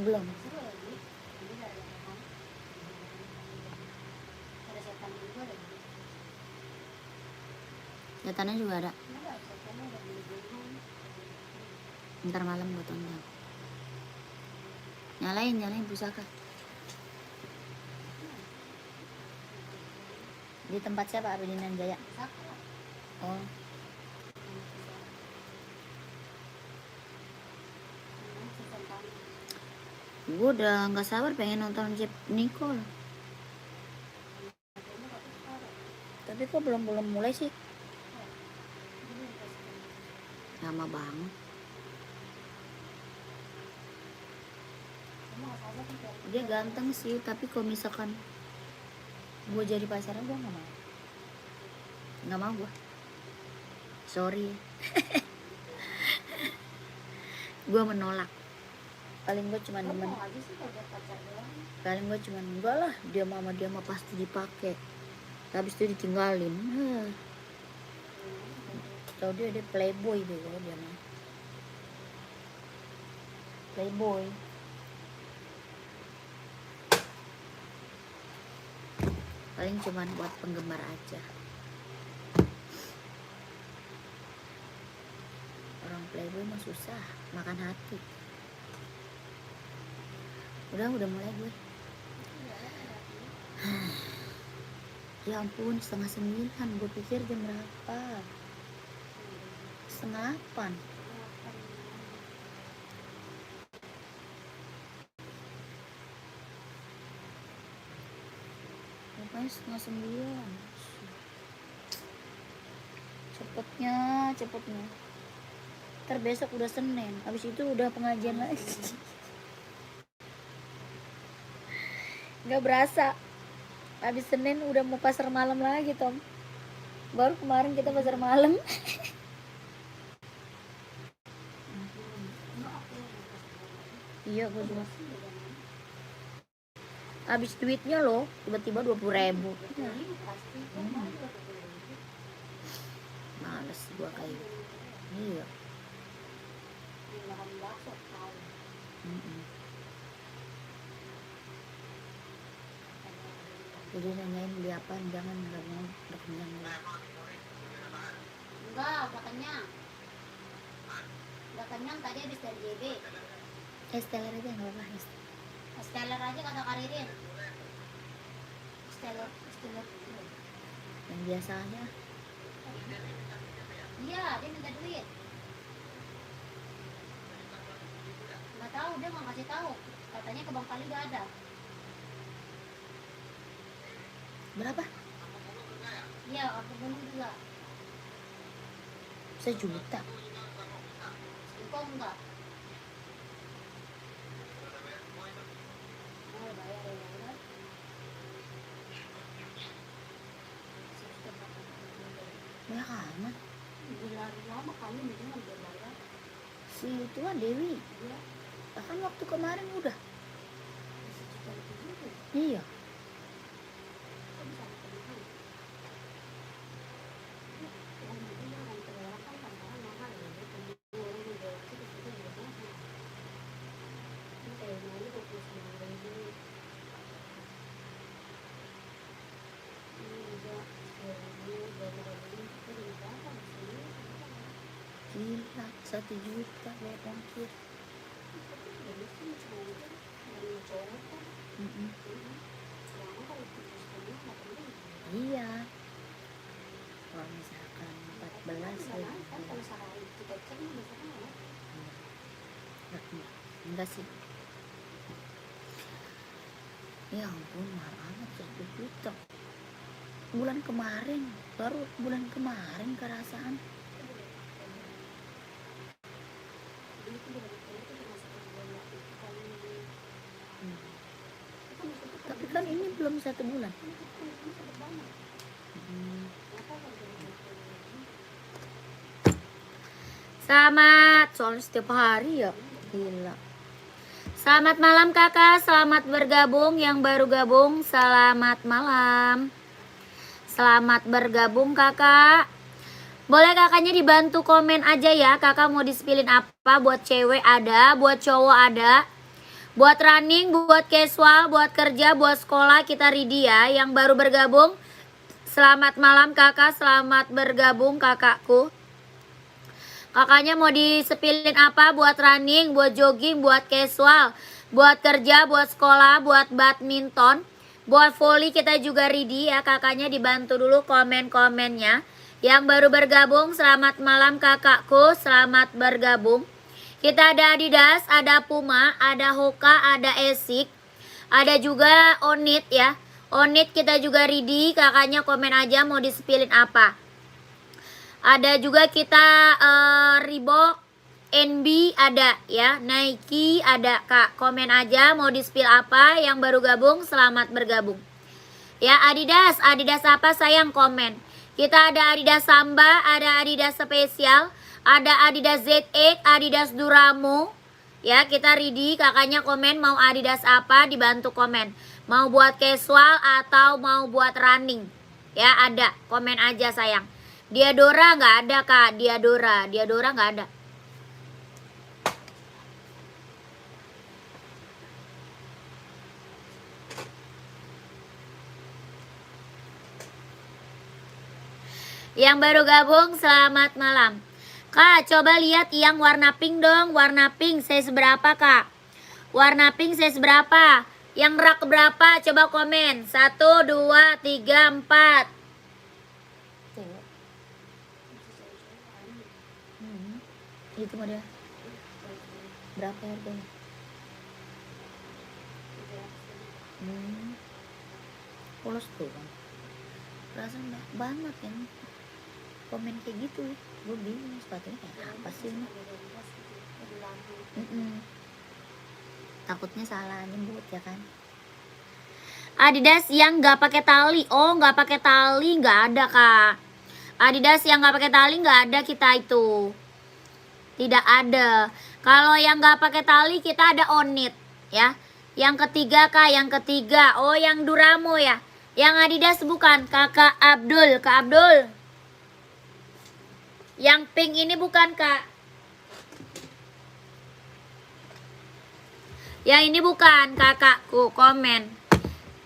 Belum. Setannya juga ada. Ntar malam gue tonton. Nyalain pusaka. Di tempat siapa? Abdinan Jaya. Oh. Gue udah nggak sabar pengen nonton Jeep Nicole. Tapi kok belum mulai sih? Lama banget. Dia ganteng sih, tapi kalau misalkan gue jadi pacarnya gue nggak mau gue. Sorry. Gue menolak. Paling gue cuma demen. Paling gue cuma enggak lah, dia mah pasti dipakai. Habis itu ditinggalin. Tau dia playboy deh kalau dia mah. Playboy. Paling cuman buat penggemar aja. Orang playboy mah susah, makan hati. Udah mulai gue. Ya ampun, 8:30. Gue pikir jam berapa? 7:30. Pokoknya 8:30. Cepetnya. Ntar besok udah Senin, habis itu udah pengajian lagi. Nggak berasa, habis Senin udah mau pasar malam lagi, Tom. Baru kemarin kita pasar malam. Iya, gue juga. Habis duitnya loh, tiba-tiba 20.000. Males gue kayak gitu. Iya. Jadi nanyain beli apa, jangan udah kenyang lah. Enggak, udah kenyang. Udah kenyang tadi habis dari JB. Esteller aja nggak apa-apa. Esteller aja kata Karirin. Esteller. Yang biasa aja. Iya, dia minta duit. Nggak tahu, dia nggak kasih tahu. Katanya ke Bang Pali udah ada. Berapa? Iya, aku gunung juga. 1 juta. Kok enggak? Oh, bayar ya. Banyak amat. Gila lama kali mendingan dia bayar. Si ituan Dewi. Iya. Bahkan waktu kemarin udah. Sejuta lebih juga. Iya. Kok bisa lebih? Yang penting orang terlarang kan kadang-kadang mahal ya. Dia punya orang yang bawa itu juga mahal. Ini kayaknya ini 29.000. Ini juga 10.000, 20.000. Itu jadi berapa sih? Gila, 1 juta bayar ongkir. Jadi sih cuma dari cowok kan. Selama kalau putus setengah nggak penting. Iya. Kalau misalkan 14 Kan kalau sehari kita cek biasanya ya. Enggak sih. Ya ampun, mahal amat 1 juta. Baru bulan kemarin kerasaan. Tapi kan ini belum 1 bulan. Selamat, soalnya setiap hari ya. Gila. Selamat malam kakak, selamat bergabung. Yang baru gabung, selamat malam. Selamat bergabung kakak. Boleh kakaknya dibantu komen aja ya. Kakak mau disipilin apa, buat cewek ada, buat cowok ada. Buat running, buat casual, buat kerja, buat sekolah kita ready ya. Yang baru bergabung, selamat malam kakak, selamat bergabung kakakku. Kakaknya mau disepilin apa? Buat running, buat jogging, buat casual, buat kerja, buat sekolah, buat badminton, buat volley kita juga ready ya. Kakaknya dibantu dulu komen-komennya. Yang baru bergabung, selamat malam kakakku, selamat bergabung. Kita ada Adidas, ada Puma, ada Hoka, ada Esik, ada juga Onit ya. Onit kita juga ready, kakaknya komen aja mau disepilin apa. Ada juga kita Reebok, NB ada ya, Nike ada kak. Komen aja mau di-spill apa. Yang baru gabung selamat bergabung. Ya Adidas, Adidas apa sayang komen. Kita ada Adidas Samba, ada Adidas Spesial, ada Adidas ZX, Adidas Duramo. Ya kita ready, kakaknya komen mau Adidas apa dibantu komen. Mau buat casual atau mau buat running. Ya ada, komen aja sayang. Diadora nggak ada kak, Diadora nggak ada. Yang baru gabung selamat malam. Kak coba lihat yang warna pink dong. Warna pink size berapa kak? Warna pink size berapa? Yang rak berapa? Coba komen. 1, 2, 3, 4. Itu mau dia. Berapa harganya? Polos tuh kan. Perasaan banget kan. Komen kayak gitu. Gue bingung sepatunya kayak apa sih ini. Takutnya salah nyebut ya kan. Adidas yang nggak pakai tali. Oh nggak pakai tali nggak ada kak. Adidas yang nggak pakai tali nggak ada kita itu. Tidak ada. Kalau yang nggak pakai tali kita ada Onit ya. Yang ketiga kak, yang ketiga. Oh yang Duramo ya. Yang Adidas bukan kakak Abdul, kak Abdul. Yang pink ini bukan kak. Yang ini bukan kakakku komen.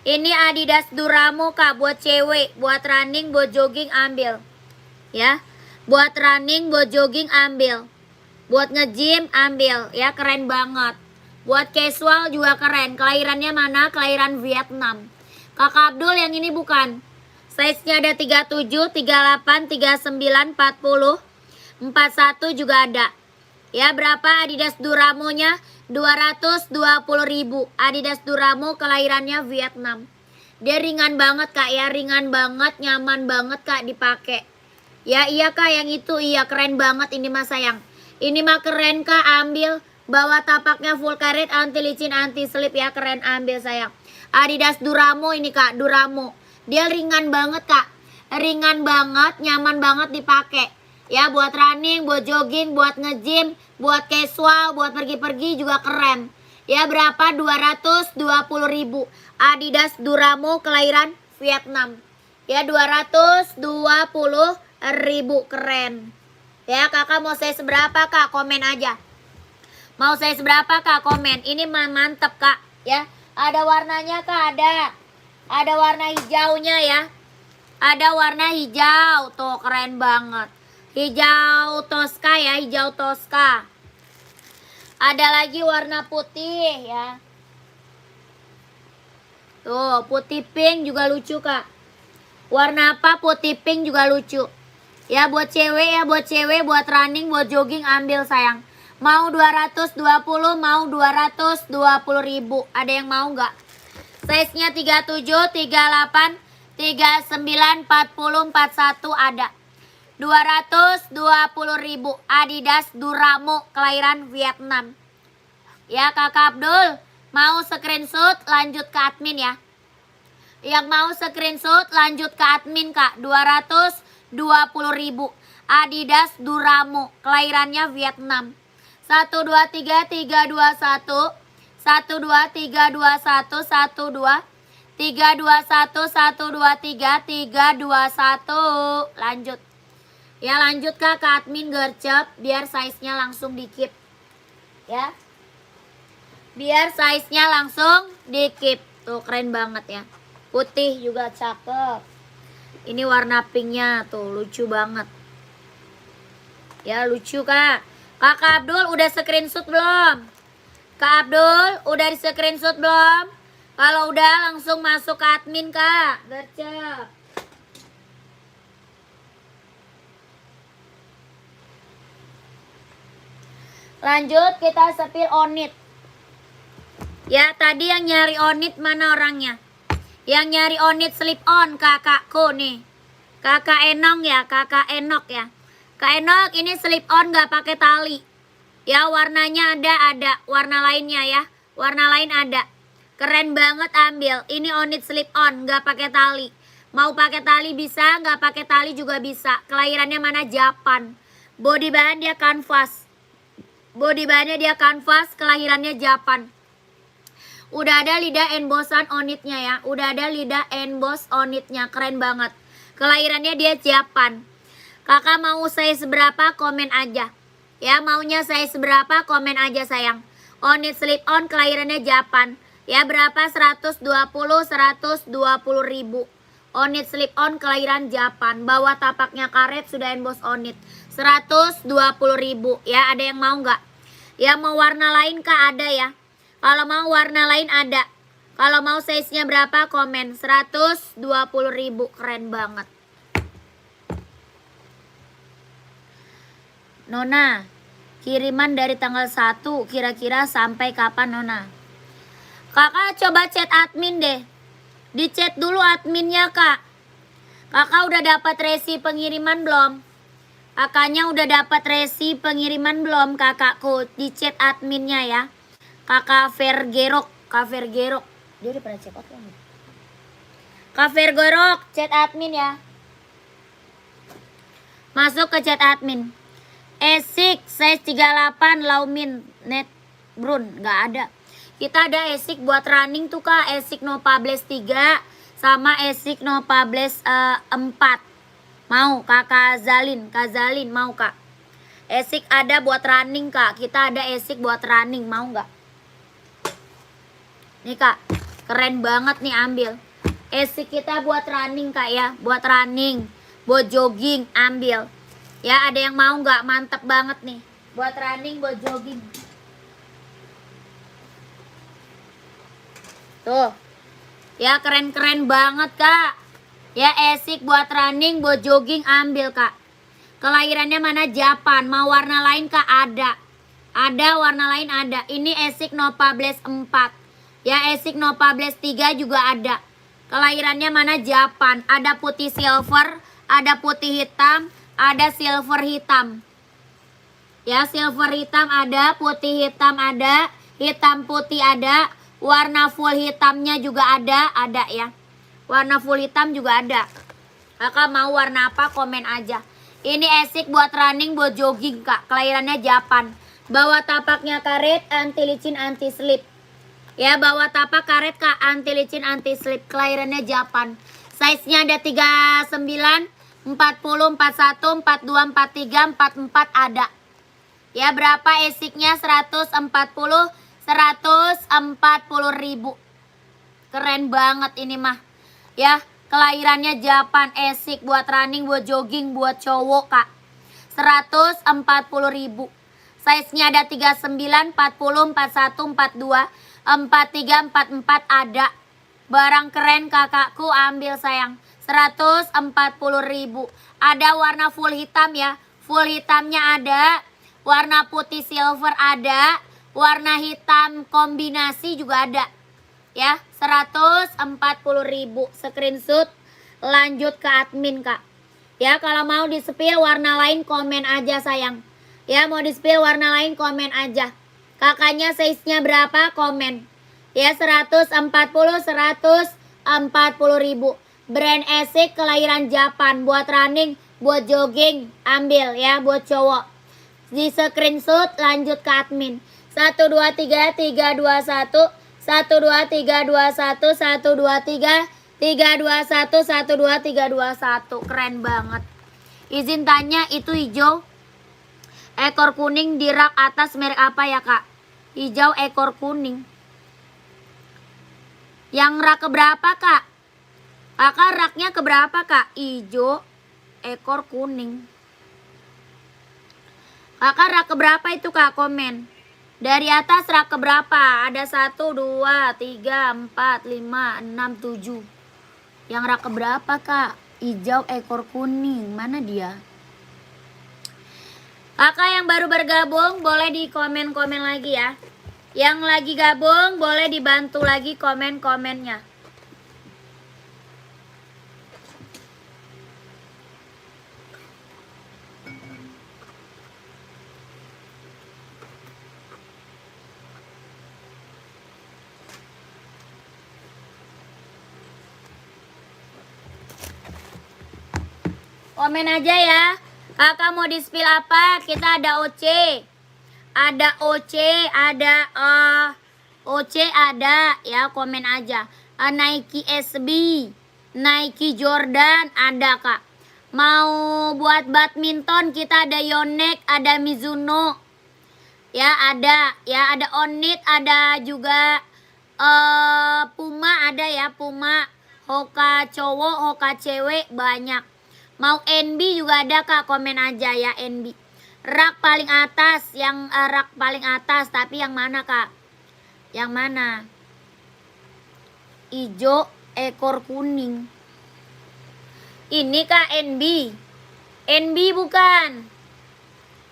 Ini Adidas Duramo kak, buat cewek, buat running, buat jogging ambil. Ya. Buat running, buat jogging ambil. Buat nge-gym ambil ya, keren banget. Buat casual juga keren. Kelahirannya mana? Kelahiran Vietnam. Kakak Abdul yang ini bukan. Size-nya ada 37, 38, 39, 40, 41 juga ada. Ya berapa Adidas Duramo-nya? 220.000. Adidas Duramo kelahirannya Vietnam. Dia ringan banget kak ya, ringan banget, nyaman banget kak dipakai. Ya iya kak yang itu, iya keren banget ini mas sayang. Ini mah keren kak, ambil. Bawa tapaknya full karet, anti licin, anti slip ya, keren ambil sayang. Adidas Duramo ini kak, Duramo. Dia ringan banget kak. Ringan banget, nyaman banget dipakai. Ya buat running, buat jogging, buat nge-gym, buat casual, buat pergi-pergi juga keren. Ya berapa? 220.000. Adidas Duramo kelahiran Vietnam. Ya 220.000, keren. Ya kakak mau size berapa kak? Komen aja. Mau size berapa kak? Komen. Ini mantep kak ya. Ada warnanya kak, ada. Ada warna hijaunya ya. Ada warna hijau. Tuh keren banget. Hijau Tosca ya, hijau Tosca. Ada lagi warna putih ya. Tuh, putih pink juga lucu kak. Warna apa? Putih pink juga lucu. Ya buat cewek ya, buat cewek, buat running, buat jogging ambil sayang. Mau 220, mau 220.000. Ada yang mau nggak? Size-nya 37, 38, 39, 40, 41 ada. 220.000. Adidas Duramo kelahiran Vietnam. Ya kakak Abdul, mau screenshot lanjut ke admin ya. Yang mau screenshot lanjut ke admin kak. 220.000. Adidas Duramo kelahirannya Vietnam. 1 2 3 3 2 1 1 2 3 2 1 1 2 3 2 1 1 2 3 3 2 1 lanjut ya, lanjut kak ke admin gercep biar size nya langsung dikit ya. biar size-nya langsung dikip. Tuh keren banget ya. Putih juga cakep. Ini warna pinknya tuh lucu banget. Ya lucu kak. Kakak Abdul udah screenshot belum? Kak Abdul udah di screenshot belum? Kalau udah langsung masuk ke admin kak. Gercep. Lanjut kita sepil onit. Ya tadi yang nyari onit mana orangnya? Yang nyari onit slip on kakakku nih. Kakak Enong ya, kakak Enok ya. Kak Enok ini slip on gak pakai tali. Ya warnanya ada warna lainnya ya. Warna lain ada. Keren banget ambil. Ini onit slip on gak pakai tali. Mau pakai tali bisa, gak pakai tali juga bisa. Kelahirannya mana Japan. Body bahan dia kanvas. Body bahannya dia kanvas, kelahirannya Japan. Udah ada lidah embossan onitnya ya. Udah ada lidah emboss onitnya. Keren banget. Kelahirannya dia Japan. Kakak mau size berapa komen aja. Ya maunya size berapa komen aja sayang. Onit slip on kelahirannya Japan. Ya berapa 120 ribu. Onit slip on kelahiran Japan. Bawah tapaknya karet sudah emboss onit. 120 ribu. Ya ada yang mau nggak? Ya mau warna lain kak ada ya. Kalau mau warna lain ada. Kalau mau size-nya berapa komen. 120 ribu. Keren banget. Nona, kiriman dari tanggal 1 kira-kira sampai kapan Nona? Kakak coba chat admin deh. Di chat dulu adminnya kak. Kakak udah dapat resi pengiriman belum? Kakaknya udah dapat resi pengiriman belum kakakku? Di chat adminnya ya. Kakak Vergerok. Kak Vergerok. Dia udah pernah check out kan? Kak Vergerok chat admin ya. Masuk ke chat admin. Esik size 38 Laumin net brun. Gak ada. Kita ada esik buat running tuh kak. Esik Nopables 3 sama esik Nopables 4. Mau kakak Zalin. Kak Zalin mau kak. Esik ada buat running kak. Kita ada esik buat running. Mau gak? Nih kak. Keren banget nih ambil. Esik kita buat running kak ya. Buat running. Buat jogging ambil. Ya ada yang mau gak? Mantep banget nih. Buat running, buat jogging. Tuh. Ya keren-keren banget kak. Ya esik buat running, buat jogging ambil kak. Kelahirannya mana Japan. Mau warna lain kak? Ada. Ada warna lain ada. Ini esik Nopables 4. Ya esik Nopables 3 juga ada. Kelahirannya mana Japan. Ada putih silver. Ada putih hitam. Ada silver hitam. Ya silver hitam ada. Putih hitam ada. Hitam putih ada. Warna full hitamnya juga ada. Ada ya. Warna full hitam juga ada. Kakak mau warna apa komen aja. Ini esik buat running, buat jogging kak. Kelahirannya Japan. Bawah tapaknya karet, anti licin, anti slip. Ya bawah tapak karet kak, anti licin, anti slip. Kelahirannya Japan. Size-nya ada 39, 40, 41, 42, 43, 44 ada. Ya berapa esiknya? 140 ribu. Keren banget ini mah. Ya kelahirannya Japan. Esik buat running, buat jogging, buat cowok kak. 140 ribu. Size-nya ada 39, 40, 41, 42, 43, 44 ada. Barang keren kakakku ambil sayang. 140 ribu. Ada warna full hitam ya. Full hitamnya ada. Warna putih silver ada. Warna hitam kombinasi juga ada. Ya 140 ribu. Screenshot. Lanjut ke admin kak. Ya kalau mau di spill warna lain komen aja sayang. Ya mau di spill warna lain komen aja. Kakaknya size-nya berapa komen. Ya 140 ribu. Brand esik kelahiran Japan. Buat running, buat jogging ambil ya buat cowok. Di screenshot lanjut ke admin. 1 2 3 3 2 1 1 2 3 2 1 1 2 3 3 2 1 1 2 3 2 1. Keren banget. Izin tanya itu hijau ekor kuning di rak atas merek apa ya kak? Hijau ekor kuning. Yang rak keberapa kak? Kakak raknya keberapa kak? Hijau ekor kuning. Kakak rak keberapa itu kak? Komen. Dari atas rak keberapa? Ada 1, 2, 3, 4, 5, 6, 7. Yang rak keberapa kak? Hijau ekor kuning. Mana dia? Kakak yang baru bergabung boleh di komen-komen lagi ya. Yang lagi gabung boleh dibantu lagi komen-komennya. Komen aja ya. Kakak mau di spill apa? Kita ada OC. Ada OC, ada OC ada ya, komen aja. Nike SB, Nike Jordan ada kak. Mau buat badminton kita ada Yonex, ada Mizuno. Ya ada Onit, ada juga Puma ada ya, Puma. Hoka cowok, Hoka cewek banyak. Mau NB juga ada kak, komen aja ya NB. Rak paling atas, yang rak paling atas, tapi yang mana kak? Yang mana? Ijo ekor kuning. Ini kak NB. NB bukan.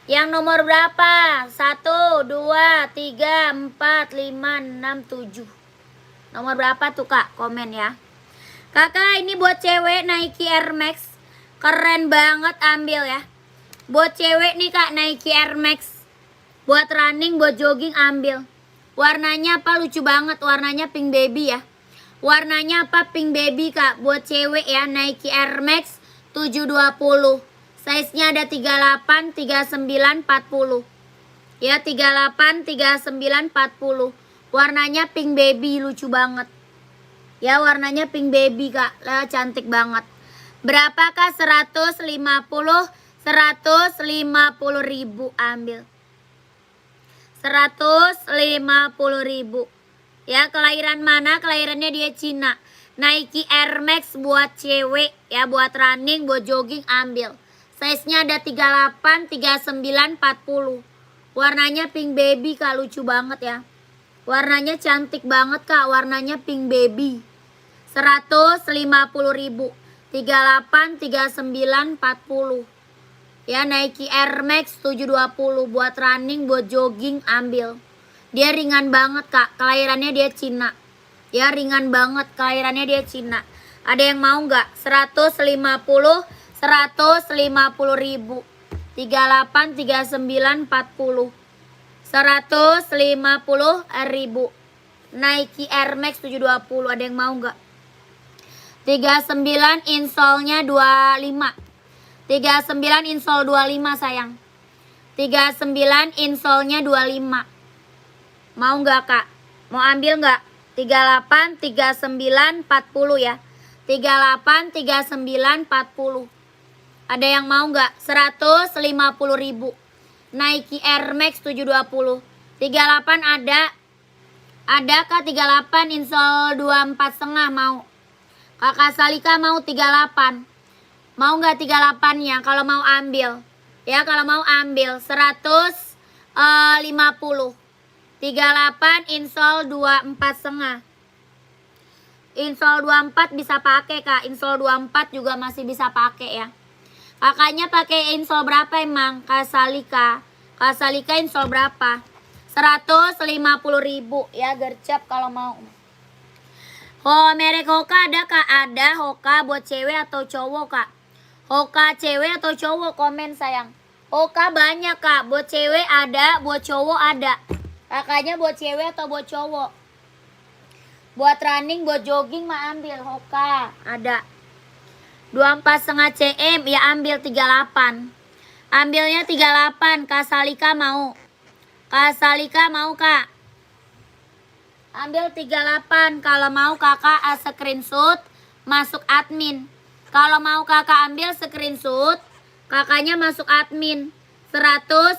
Yang nomor berapa? 1, 2, 3, 4, 5, 6, 7. Nomor berapa tuh kak? Komen ya. Kakak ini buat cewek Nike Air Max. Keren banget, ambil ya. Buat cewek nih kak, Nike Air Max. Buat running, buat jogging ambil. Warnanya apa? Lucu banget, warnanya pink baby ya. Warnanya apa? Pink baby kak. Buat cewek ya, Nike Air Max 720. Size-nya ada 38, 39, 40. Ya 38, 39, 40. Warnanya pink baby, lucu banget. Ya warnanya pink baby kak, lah cantik banget. Berapakah? 150 ribu ambil. 150 ribu. Ya kelahiran mana? Kelahirannya dia Cina. Nike Air Max buat cewek ya, buat running, buat jogging ambil. Size-nya ada 38, 39, 40. Warnanya pink baby kak, lucu banget ya. Warnanya cantik banget kak, warnanya pink baby. 150 ribu. 38, 39, 40. Ya Nike Air Max 720 buat running, buat jogging ambil. Dia ringan banget kak, kelahirannya dia Cina. Ya ringan banget, kelahirannya dia Cina. Ada yang mau nggak? 150 ribu. 38, 39, 40. 150 ribu. Nike Air Max 720. Ada yang mau nggak? 39 insole-nya 25. 39 insole 25 sayang. 39 insole-nya 25. Mau nggak kak? Mau ambil nggak? 38, 39, 40 ya. 38, 39, 40. Ada yang mau nggak? 150 ribu. Nike Air Max 720. 38 ada. Ada kak 38 insole 24,5 mau. Kakak Salika mau 38. Mau nggak 38-nya? Kalau mau ambil. Ya kalau mau ambil 150. 38 insole 24,5. Insole 24 bisa pakai kak. Insole 24 juga masih bisa pakai ya. Kakaknya pakai insole berapa emang? Kak Salika. Kak Salika insole berapa? 150 ribu ya, gercep kalau mau. Oh merek Hoka ada kak? Ada Hoka buat cewek atau cowok kak? Hoka cewek atau cowok, komen sayang. Hoka banyak kak, buat cewek ada, buat cowok ada. Kakaknya buat cewek atau buat cowok? Buat running, buat jogging mah ambil Hoka, ada. 24,5 cm ya ambil 38. Ambilnya 38, Kak Salika mau. Kak Salika mau kak? Ambil 38, kalau mau kakak screenshot masuk admin. Kalau mau kakak ambil screenshot, kakaknya masuk admin. 150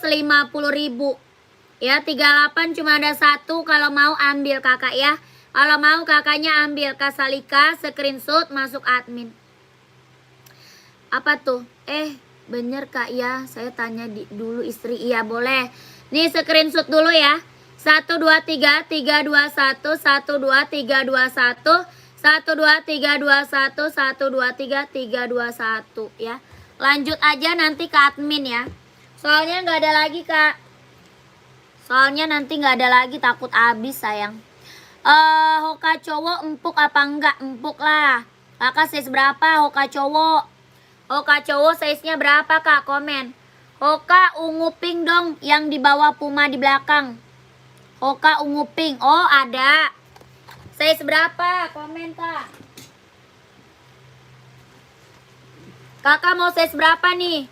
ribu. Ya 38 cuma ada satu, kalau mau ambil kakak ya. Kalau mau kakaknya ambil. Kak Salika screenshot masuk admin. Apa tuh? Bener kak ya, saya tanya dulu istri. Iya boleh. Nih screenshot dulu ya. 1 2 3 3 2 1 1 2 3 2 1 1 2 3 2 1 1 2 3 3 2 1 ya. Lanjut aja nanti ke admin ya. Soalnya nggak ada lagi kak. Soalnya nanti nggak ada lagi, takut habis sayang. Hoka cowok empuk apa enggak? Empuk lah. Kakak size berapa Hoka cowok? Hoka cowok size-nya berapa kak? Komen. Hoka ungu pink dong, yang di bawah Puma di belakang. Hoka ungu pink. Oh ada. Size berapa? Komen kak. Kakak mau size berapa nih?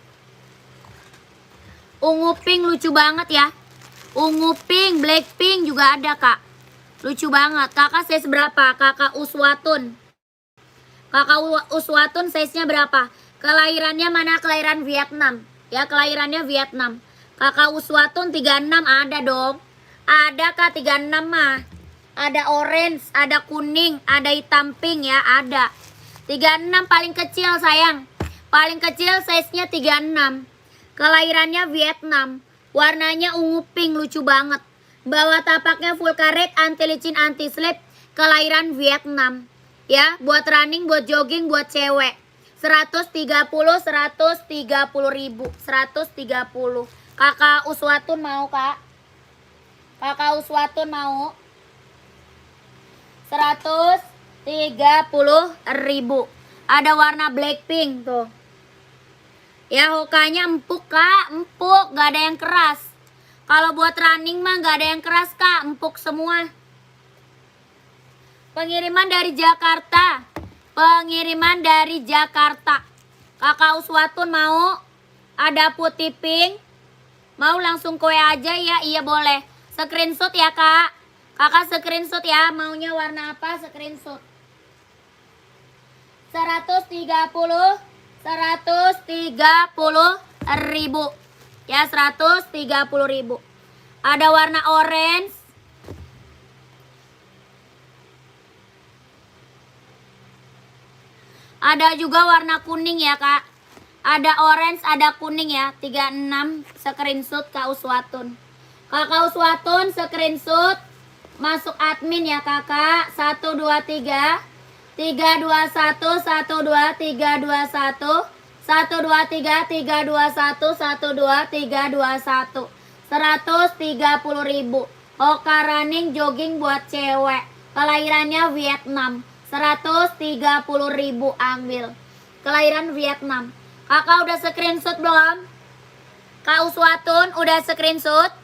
Ungu pink lucu banget ya. Ungu pink, black pink juga ada kak. Lucu banget. Kakak size berapa? Kakak Uswatun. Kakak Uswatun size-nya berapa? Kelahirannya mana? Kelahiran Vietnam. Ya kelahirannya Vietnam. Kakak Uswatun 36 ada dong. Ada kak 36 mah. Ada orange, ada kuning, ada hitam pink ya, ada. 36 paling kecil sayang. Paling kecil size-nya 36. Kelahirannya Vietnam. Warnanya ungu pink, lucu banget. Bawah tapaknya full karet, anti licin, anti slip. Kelahiran Vietnam. Ya, buat running, buat jogging, buat cewek. 130 ribu. 130. Kakak Uswatun mau kak? Kakak Uswatun mau? 130 ribu. Ada warna blackpink tuh. Ya hokanya empuk kak, empuk, gak ada yang keras. Kalau buat running mah gak ada yang keras kak, empuk semua. Pengiriman dari Jakarta. Pengiriman dari Jakarta. Kakak Uswatun mau? Ada putih pink. Mau langsung kue aja ya? Iya boleh. Screenshot ya kak. Kakak screenshot ya. Maunya warna apa? Screenshot. 130 ribu. Ya 130 ribu. Ada warna orange. Ada juga warna kuning ya kak. Ada orange, ada kuning ya. 36 screenshot Kak Uswatun. Kakak Uswatun screenshot. Masuk admin ya kakak. 1 2 3 3 2 1 1 2 3 2 1 1 2 3 3 2 1 1 2 3 2 1 130 ribu. Hoka running jogging buat cewek. Kelahirannya Vietnam. 130 ribu ambil. Kelahiran Vietnam. Kakak udah screenshot belum? Kak Uswatun udah screenshot?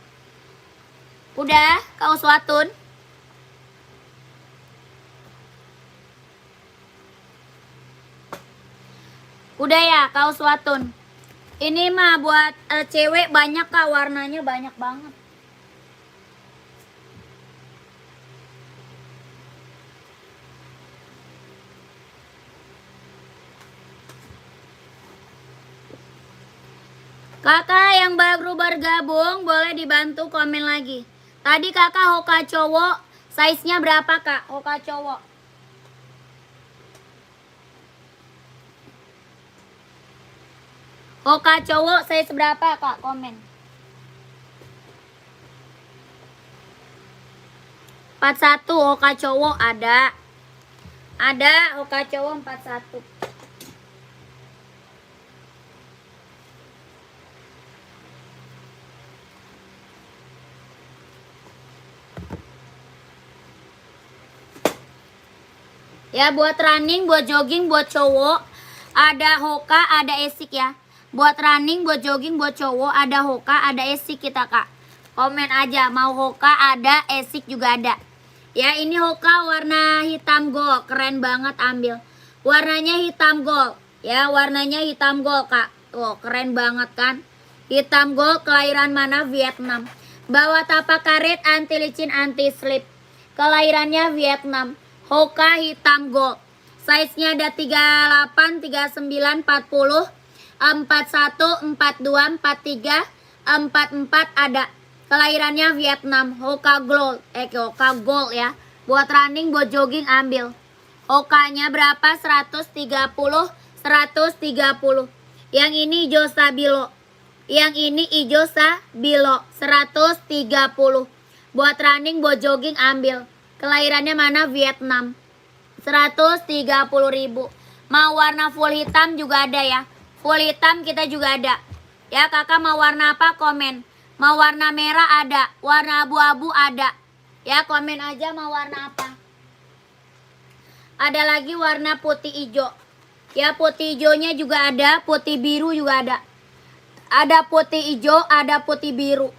Udah Kak Uswatun? Udah ya Kak Uswatun. Ini mah buat cewek banyak kak, warnanya banyak banget. Kakak yang baru bergabung boleh dibantu komen lagi. Tadi kakak hoka cowok size-nya berapa kak? Hoka cowok. Hoka cowok size berapa kak? Komen. 41 hoka cowok ada. Ada hoka cowok 41. Ya buat running, buat jogging, buat cowok ada hoka, ada esik ya. Buat running, buat jogging, buat cowok ada hoka, ada esik kita kak. Komen aja mau hoka ada, esik juga ada. Ya ini hoka warna hitam gold, keren banget ambil. Warnanya hitam gold, ya warnanya hitam gold kak. Tuh keren banget kan. Hitam gold, kelahiran mana? Vietnam. Bawah tapak karet, anti licin, anti slip. Kelahirannya Vietnam. Hoka hitam gold. Size-nya ada 38, 39, 40, 41, 42, 43, 44 ada. Kelahirannya Vietnam. Hoka Gold. Hoka Gold ya. Buat running, buat jogging ambil. Hokanya berapa? 130. 130. Yang ini hijau stabilo. Yang ini hijau stabilo. 130. Buat running, buat jogging ambil. Kelahirannya mana? Vietnam. 130.000. Mau warna full hitam juga ada ya. Full hitam kita juga ada. Ya kakak mau warna apa? Komen. Mau warna merah ada. Warna abu-abu ada. Ya komen aja mau warna apa. Ada lagi warna putih hijau. Ya putih hijaunya juga ada. Putih biru juga ada. Ada putih hijau, ada putih biru.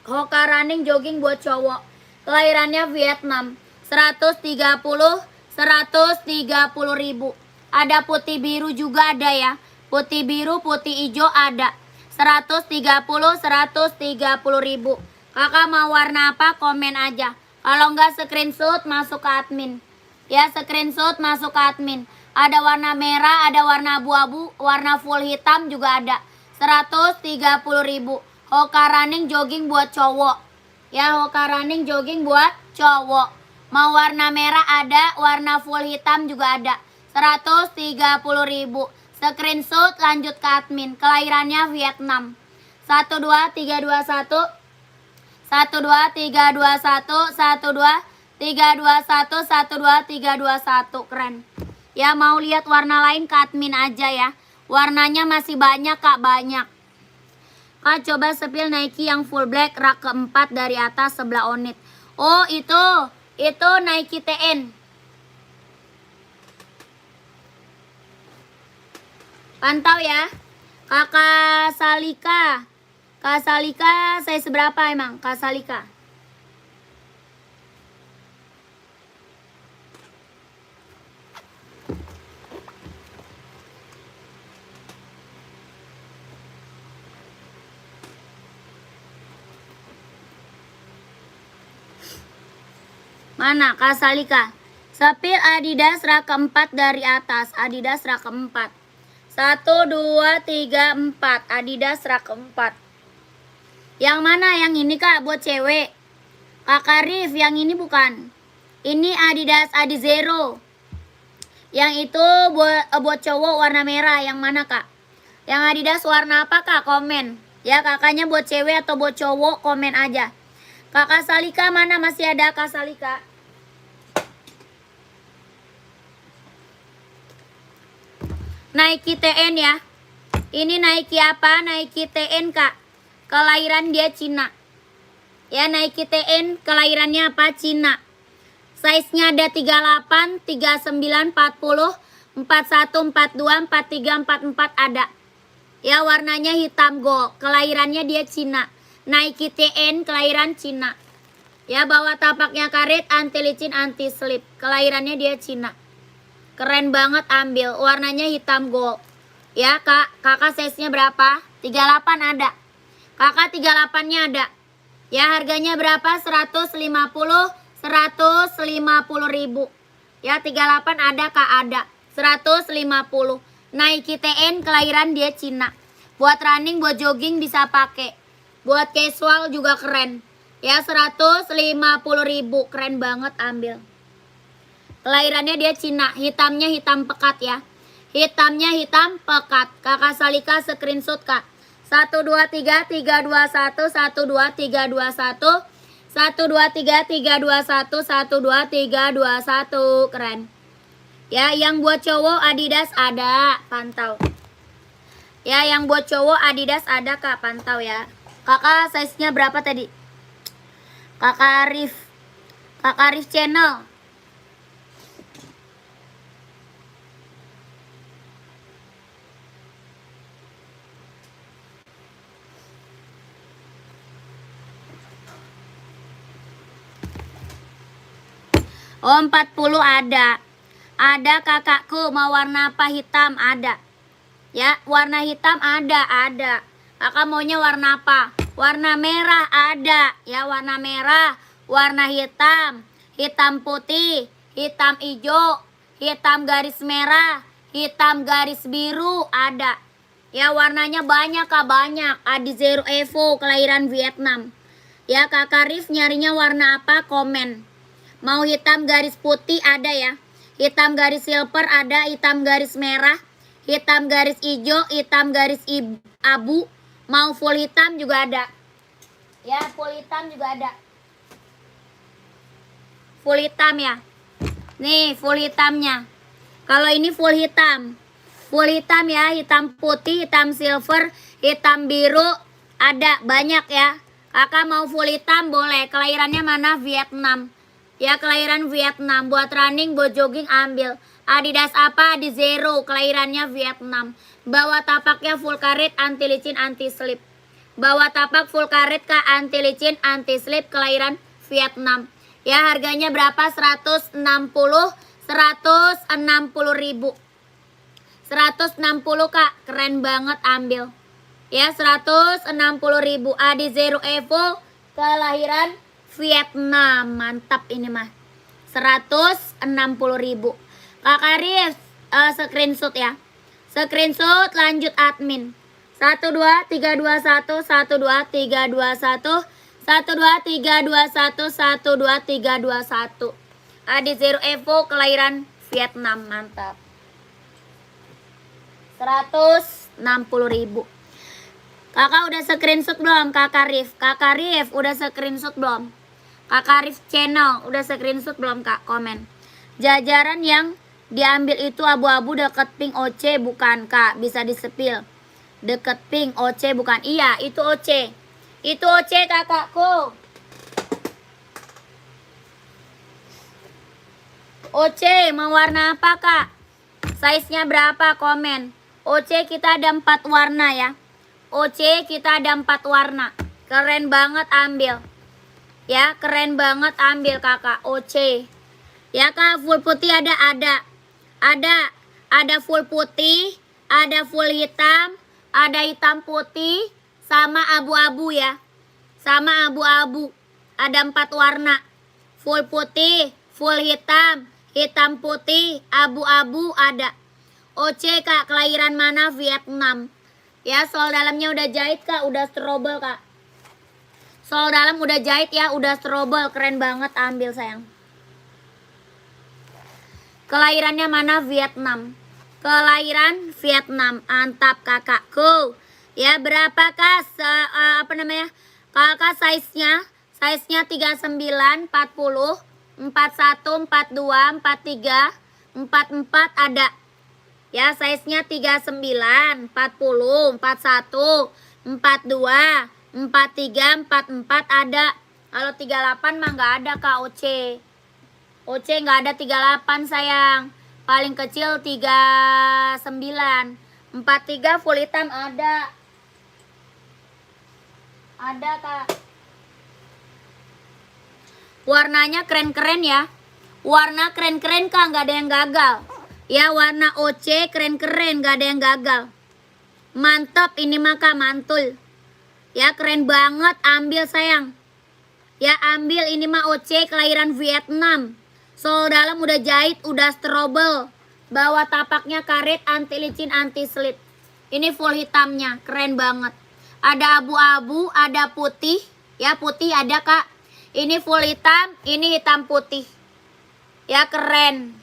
Hoka running jogging buat cowok. Kelahirannya Vietnam. 130.000. Ada putih biru juga ada ya. Putih biru, putih hijau ada. 130.000. Kakak mau warna apa? Komen aja. Kalau enggak screenshot masuk ke admin. Ya screenshot masuk ke admin. Ada warna merah, ada warna abu-abu, warna full hitam juga ada. 130.000. Hoka running jogging buat cowok. Ya Hoka running jogging buat cowok. Mau warna merah ada, warna full hitam juga ada. 130.000. Screenshot lanjut ke admin. Kelahirannya Vietnam. 12321 12321 12321 12321. Keren. Ya mau lihat warna lain ke admin aja ya. Warnanya masih banyak kak, banyak. Kak coba sepil Nike yang full black rak keempat dari atas sebelah onit. Oh itu Nike TN. Pantau ya. Kakak Salika. Kak Salika saya seberapa emang Kak Salika? Mana Kak Salika? Sepil Adidas rak keempat dari atas. Adidas rak keempat. 1, 2, 3, 4. Adidas rak keempat. Yang mana? Yang ini kak buat cewek. Kakak Rif yang ini bukan. Ini Adidas Adizero. Yang itu buat cowok warna merah. Yang mana kak? Yang Adidas warna apa kak? Komen. Ya kakaknya buat cewek atau buat cowok komen aja. Kakak Salika mana? Masih ada Kak Salika? Nike TN ya. Ini Nike apa? Nike TN kak. Kelahiran dia Cina. Ya Nike TN kelahirannya apa? Cina. Size-nya ada 38, 39, 40, 41, 42, 43, 44 ada. Ya warnanya hitam gold. Kelahirannya dia Cina. Nike TN kelahiran Cina. Ya bawa tapaknya karet, anti licin, anti slip. Kelahirannya dia Cina. Keren banget ambil. Warnanya hitam gold. Ya kak, kakak size-nya berapa? 38 ada. Kakak 38-nya ada. Ya harganya berapa? 150 150.000. Ya 38 ada kak, ada. 150. Nike TN kelahiran dia Cina. Buat running, buat jogging bisa pakai. Buat casual juga keren. Ya 150.000. Keren banget ambil. Kelahirannya dia Cina. Hitamnya hitam pekat ya. Hitamnya hitam pekat. Kakak Salika screenshot kak. 123 321 12321 123 321 12321. Keren. Ya yang buat cowok Adidas ada, pantau. Ya yang buat cowok Adidas ada kak, pantau ya. Kakak size-nya berapa tadi? Kakak Arif channel. Oh 40 ada. Ada kakakku mau warna apa? Hitam ada. Ya warna hitam ada. Kakak maunya warna apa? Warna merah ada. Ya warna merah. Warna hitam. Hitam putih. Hitam hijau. Hitam garis merah. Hitam garis biru ada. Ya warnanya banyak kak, banyak. Adizero Evo kelahiran Vietnam. Ya Kakak Rif nyarinya warna apa? Komen. Mau hitam garis putih ada ya. Hitam garis silver ada, hitam garis merah, hitam garis hijau, hitam garis abu. Mau full hitam juga ada. Ya, full hitam juga ada. Full hitam ya. Nih, full hitamnya. Kalau ini full hitam. Full hitam ya, hitam putih, hitam silver, hitam biru. Ada banyak ya. Kakak mau full hitam boleh. Kelahirannya mana? Vietnam. Ya, kelahiran Vietnam. Buat running, buat jogging ambil. Adidas apa? Di Zero. Kelahirannya Vietnam. Bawa tapaknya full karet, anti licin, anti slip. Bawa tapak full karet Kak, anti licin, anti slip, kelahiran Vietnam. Ya, harganya berapa? 160 ribu. 160 Kak, keren banget ambil. Ya, 160 ribu. Adi Zero Evo, kelahiran Vietnam. Mantap ini mah. 160 ribu. Kakak Rif, screenshot ya. Screenshot lanjut admin. 12321 12321 12321 12321. Adi Zero Evo, kelahiran Vietnam. Mantap. 160 ribu. Kakak udah screenshot belum? Kakak Rif. Kakak Rif udah screenshot belum? Kakak Rif channel udah screenshot belum Kak? Komen. Jajaran yang diambil itu abu-abu deket pink OC bukan Kak? Bisa disepil. Deket pink OC bukan? Iya, itu OC. Itu OC kakakku. OC mau warna apa Kak? Size-nya berapa? Komen. OC kita ada 4 warna ya. OC kita ada 4 warna. Keren banget ambil. Ya, keren banget ambil kakak. OC. Ya Kak, full putih ada. Ada full putih, ada full hitam, ada hitam putih, sama abu-abu ya. Sama abu-abu. Ada 4 warna. Full putih, full hitam, hitam putih, abu-abu ada. OC Kak, kelahiran mana? Vietnam. Ya, sol dalamnya udah jahit Kak, udah strobel Kak. Sol dalam udah jahit ya, udah strobel, keren banget ambil sayang. Kelahirannya mana? Vietnam. Kelahiran Vietnam. Mantap kakakku. Ya, berapa Kak? Kakak size-nya? Size-nya 39, 40, 41, 42, 43, 44 ada. Ya, size-nya 39, 40, 41, 42, 43, 44 ada. Kalau 38 mah nggak ada Kak OC. OC nggak ada 38 sayang. Paling kecil 39. 43 full hitam ada. Ada Kak. Warnanya keren-keren ya. Warna keren-keren Kak, nggak ada yang gagal. Ya, warna OC keren-keren, nggak ada yang gagal. Mantap ini mah Kak, mantul. Ya, keren banget, ambil sayang. Ya, ambil ini mah OC kelahiran Vietnam. Sol dalam udah jahit, udah strobel. Bawah tapaknya karet, anti licin, anti slip. Ini full hitamnya, keren banget. Ada abu-abu, ada putih. Ya, putih ada Kak. Ini full hitam, ini hitam putih. Ya, keren.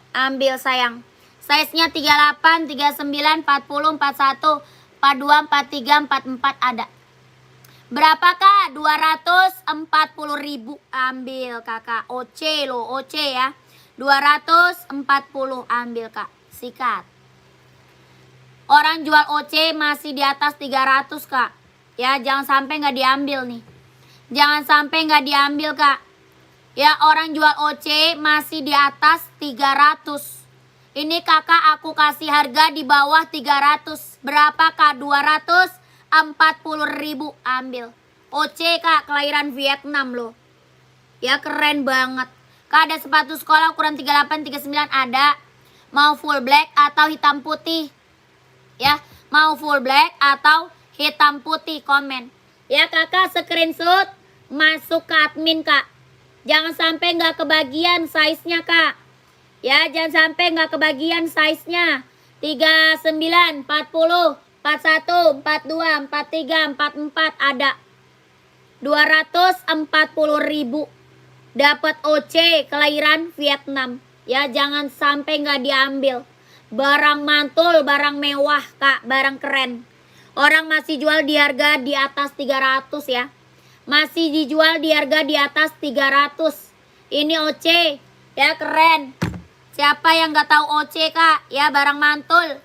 Ambil sayang. Size-nya 38, 39, 40, 41, 42, 43, 44 ada. Berapa Kak? 240 ribu. Ambil kakak. OC loh, OC ya. 240 ambil Kak. Sikat. Orang jual OC masih di atas 300 Kak. Ya, jangan sampai nggak diambil nih. Jangan sampai nggak diambil Kak. Ya, orang jual OC masih di atas 300. Ini kakak aku kasih harga di bawah 300. Berapa Kak? 240 ribu ambil. OC Kak, kelahiran Vietnam loh. Ya, keren banget. Kak, ada sepatu sekolah ukuran 38, 39 ada. Mau full black atau hitam putih? Ya, mau full black atau hitam putih? Komen. Ya kakak, screenshot masuk ke admin Kak. Jangan sampai nggak kebagian size-nya Kak. Ya, jangan sampai nggak kebagian size-nya. 39, 40, 41, 42, 43, 44 ada. 240.000. Dapat OC kelahiran Vietnam. Ya, jangan sampai nggak diambil. Barang mantul, barang mewah, Kak, barang keren. Orang masih jual di harga di atas 300 ya. Masih dijual di harga di atas 300. Ini OC, ya keren. Siapa yang nggak tahu OC, Kak? Ya, barang mantul.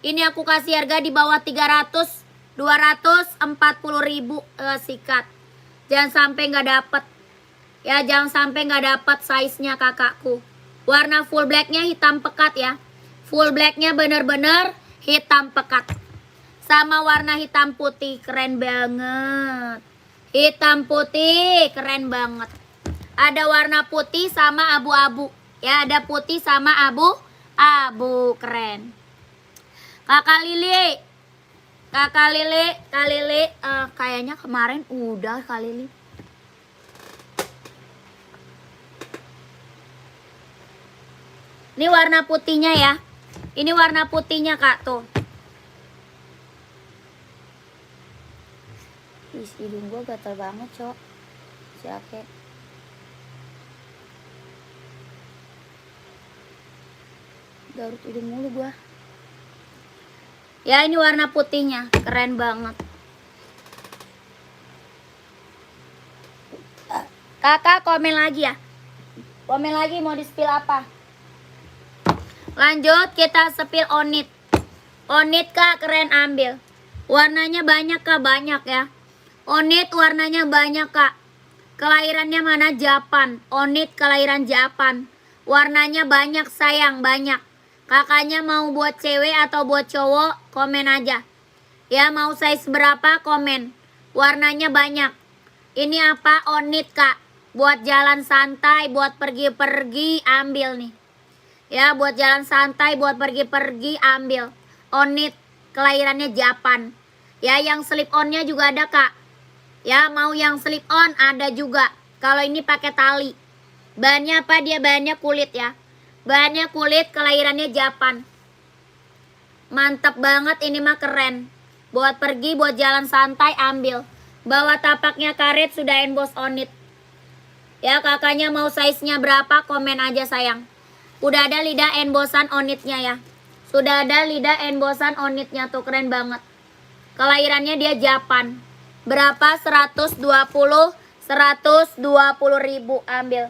Ini aku kasih harga di bawah 300. 240.000 sikat. Jangan sampai nggak dapet. Ya, jangan sampai nggak dapet size-nya kakakku. Warna full blacknya hitam pekat ya. Full blacknya bener-bener hitam pekat. Sama warna hitam putih, keren banget. Hitam putih, keren banget. Ada warna putih sama abu-abu. Ya, ada putih sama abu-abu, keren. Kakak Lili, kayaknya kemarin udah Kak Lili. Ini warna putihnya ya. Ini warna putihnya, Kak, tuh. Ih, hidung gua gatel banget, Cok. Si Ake. Garut hidung mulu gua. Ya, ini warna putihnya, keren banget. Kakak komen lagi ya. Komen lagi mau di-spill apa? Lanjut kita spill onit. Onit, Kak, keren, ambil. Warnanya banyak, Kak, banyak ya. Onit warnanya banyak, Kak. Kelahirannya mana? Japan. Onit kelahiran Japan. Warnanya banyak, sayang, banyak. Kakaknya mau buat cewek atau buat cowok, komen aja. Ya, mau size berapa, komen. Warnanya banyak. Ini apa? Onit, Kak. Buat jalan santai, buat pergi-pergi, ambil nih. Ya, buat jalan santai, buat pergi-pergi, ambil. Onit kelahirannya Japan. Ya, yang slip onnya juga ada, Kak. Ya, mau yang slip on ada juga. Kalau ini pakai tali. Bahannya apa? Dia bahannya kulit ya. Bahannya kulit, kelahirannya Japan. Mantap banget, ini mah keren. Buat pergi, buat jalan santai, ambil. Bawa tapaknya karet, sudah emboss onit. Ya, kakaknya mau size-nya berapa, komen aja, sayang. Udah ada lidah embossan onitnya ya. Sudah ada lidah embossan onitnya tuh, keren banget. Kelahirannya dia Japan. Berapa? 120 ribu, ambil.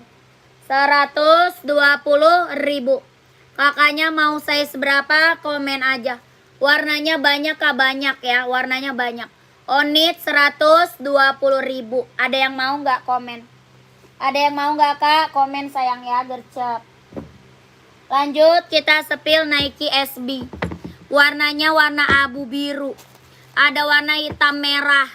120 ribu. Kakaknya mau size berapa, komen aja. Warnanya banyak, Kak, banyak ya. Warnanya banyak. Onit 120 ribu. Ada yang mau nggak, komen? Ada yang mau nggak, Kak? Komen, sayang ya, gercep. Lanjut kita spill Nike SB. Warnanya warna abu biru. Ada warna hitam merah.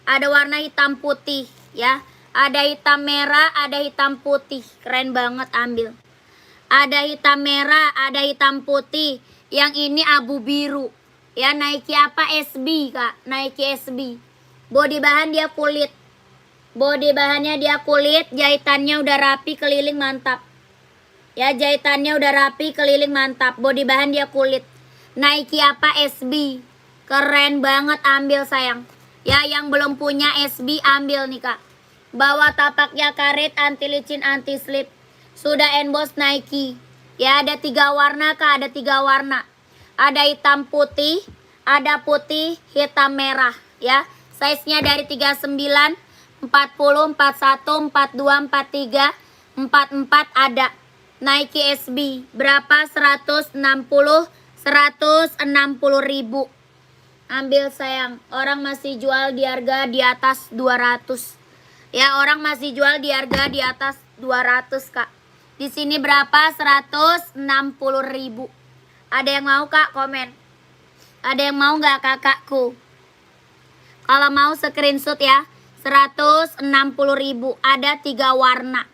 Ada warna hitam putih ya. Ada hitam merah, ada hitam putih. Keren banget, ambil. Ada hitam merah, ada hitam putih. Yang ini abu biru. Ya, Nike apa? SB, Kak. Nike SB. Body bahan dia kulit. Body bahannya dia kulit, jahitannya udah rapi, keliling mantap. Ya, jahitannya udah rapi, keliling mantap. Body bahan dia kulit. Nike apa? SB. Keren banget, ambil, sayang. Ya, yang belum punya SB, ambil nih, Kak. Bawa tapaknya karet, anti licin, anti slip. Sudah emboss Nike. Ya, ada 3 warna, Kak. Ada 3 warna. Ada hitam putih, ada putih, hitam merah. Ya, size-nya dari 39, 40, 41, 42, 43, 44 ada. Nike SB berapa? 160 ribu. Ambil, sayang. Orang masih jual di harga di atas 200. Ya, orang masih jual di harga di atas 200, Kak. Di sini berapa? 160 ribu. Ada yang mau, Kak? Komen. Ada yang mau nggak, kakakku? Kalau mau screenshot ya. 160 ribu. Ada 3 warna.